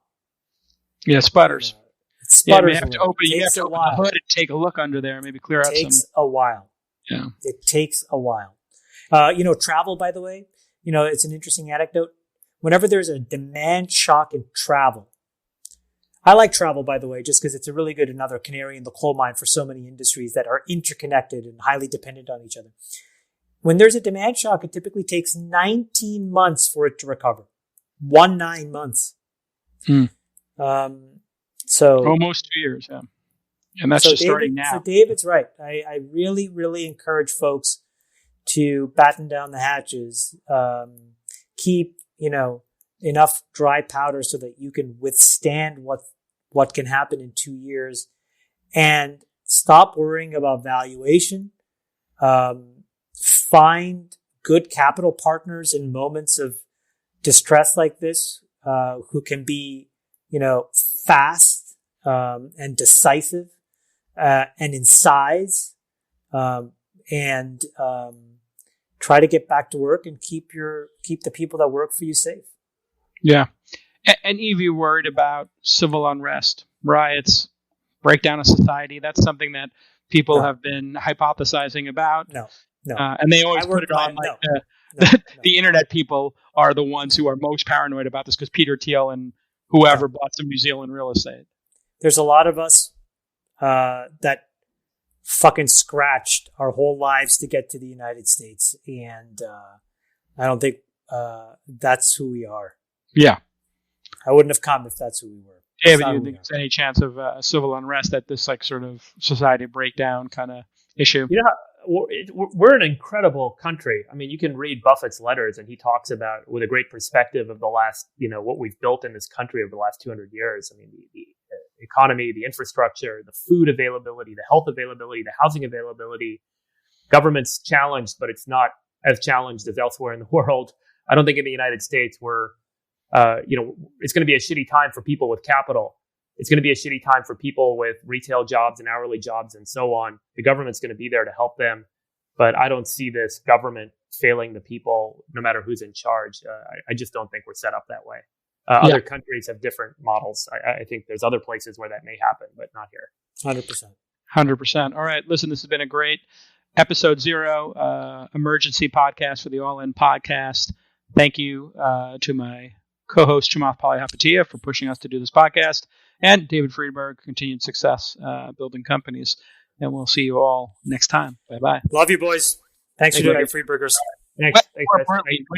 it sputters. It sputters. You have to open the hood and take a look under there, maybe clear out some. It takes a while. Yeah. It takes a while. Travel, by the way, it's an interesting anecdote. Whenever there's a demand shock in travel, I like travel, by the way, just because it's a really good another canary in the coal mine for so many industries that are interconnected and highly dependent on each other. When there's a demand shock, it typically takes 19 months for it to recover. 19 months. So almost 2 years, yeah. And that's just starting now. So David's right. I really, really encourage folks to batten down the hatches, keep, enough dry powder so that you can withstand what can happen in 2 years, and stop worrying about valuation. Find good capital partners in moments of distress like this, who can be, fast, and decisive, and in size, and try to get back to work and keep the people that work for you safe. Yeah. And Eve, you worried about civil unrest, riots, breakdown of society. That's something that people have been hypothesizing about. No. And they always put it on the internet people are the ones who are most paranoid about this because Peter Thiel and whoever bought some New Zealand real estate. There's a lot of us that fucking scratched our whole lives to get to the United States. And I don't think that's who we are. Yeah. I wouldn't have come if that's who we were. David, do you think there's any chance of civil unrest at this sort of society breakdown kind of issue? We're an incredible country. I mean, you can read Buffett's letters, and he talks about with a great perspective of the last, what we've built in this country over the last 200 years. I mean, the economy, the infrastructure, the food availability, the health availability, the housing availability. Government's challenged, but it's not as challenged as elsewhere in the world. I don't think in the United States it's going to be a shitty time for people with capital. It's going to be a shitty time for people with retail jobs and hourly jobs and so on. The government's going to be there to help them. But I don't see this government failing the people, no matter who's in charge. I just don't think we're set up that way. Other countries have different models. I think there's other places where that may happen, but not here. 100%. All right. Listen, this has been a great episode 0, emergency podcast for the All In podcast. Thank you to my co-host Chamath Palihapitiya for pushing us to do this podcast, and David Friedberg, continued success building companies. And we'll see you all next time. Bye-bye. Love you, boys. Thanks for doing it, Friedbergers. When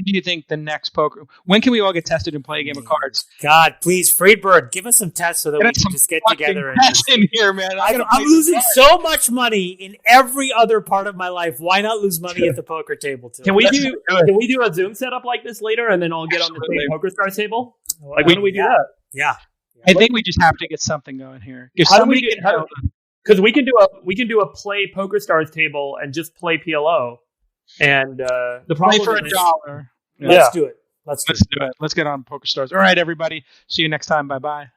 do you think the next poker? When can we all get tested and play a game of cards? God, please, Friedberg, give us some tests so that we can just get together. In here, man. I'm losing so much money in every other part of my life. Why not lose money at the poker table too? Can we do a Zoom setup like this later, and then all get on the same poker star table? Like, when do we do that? Yeah. I think we just have to get something going here. Because we can do a play Poker Stars table and just play PLO. And the problem play for $1. Let's do it. Let's do it. Let's get on Poker Stars. All right, everybody. See you next time. Bye-bye.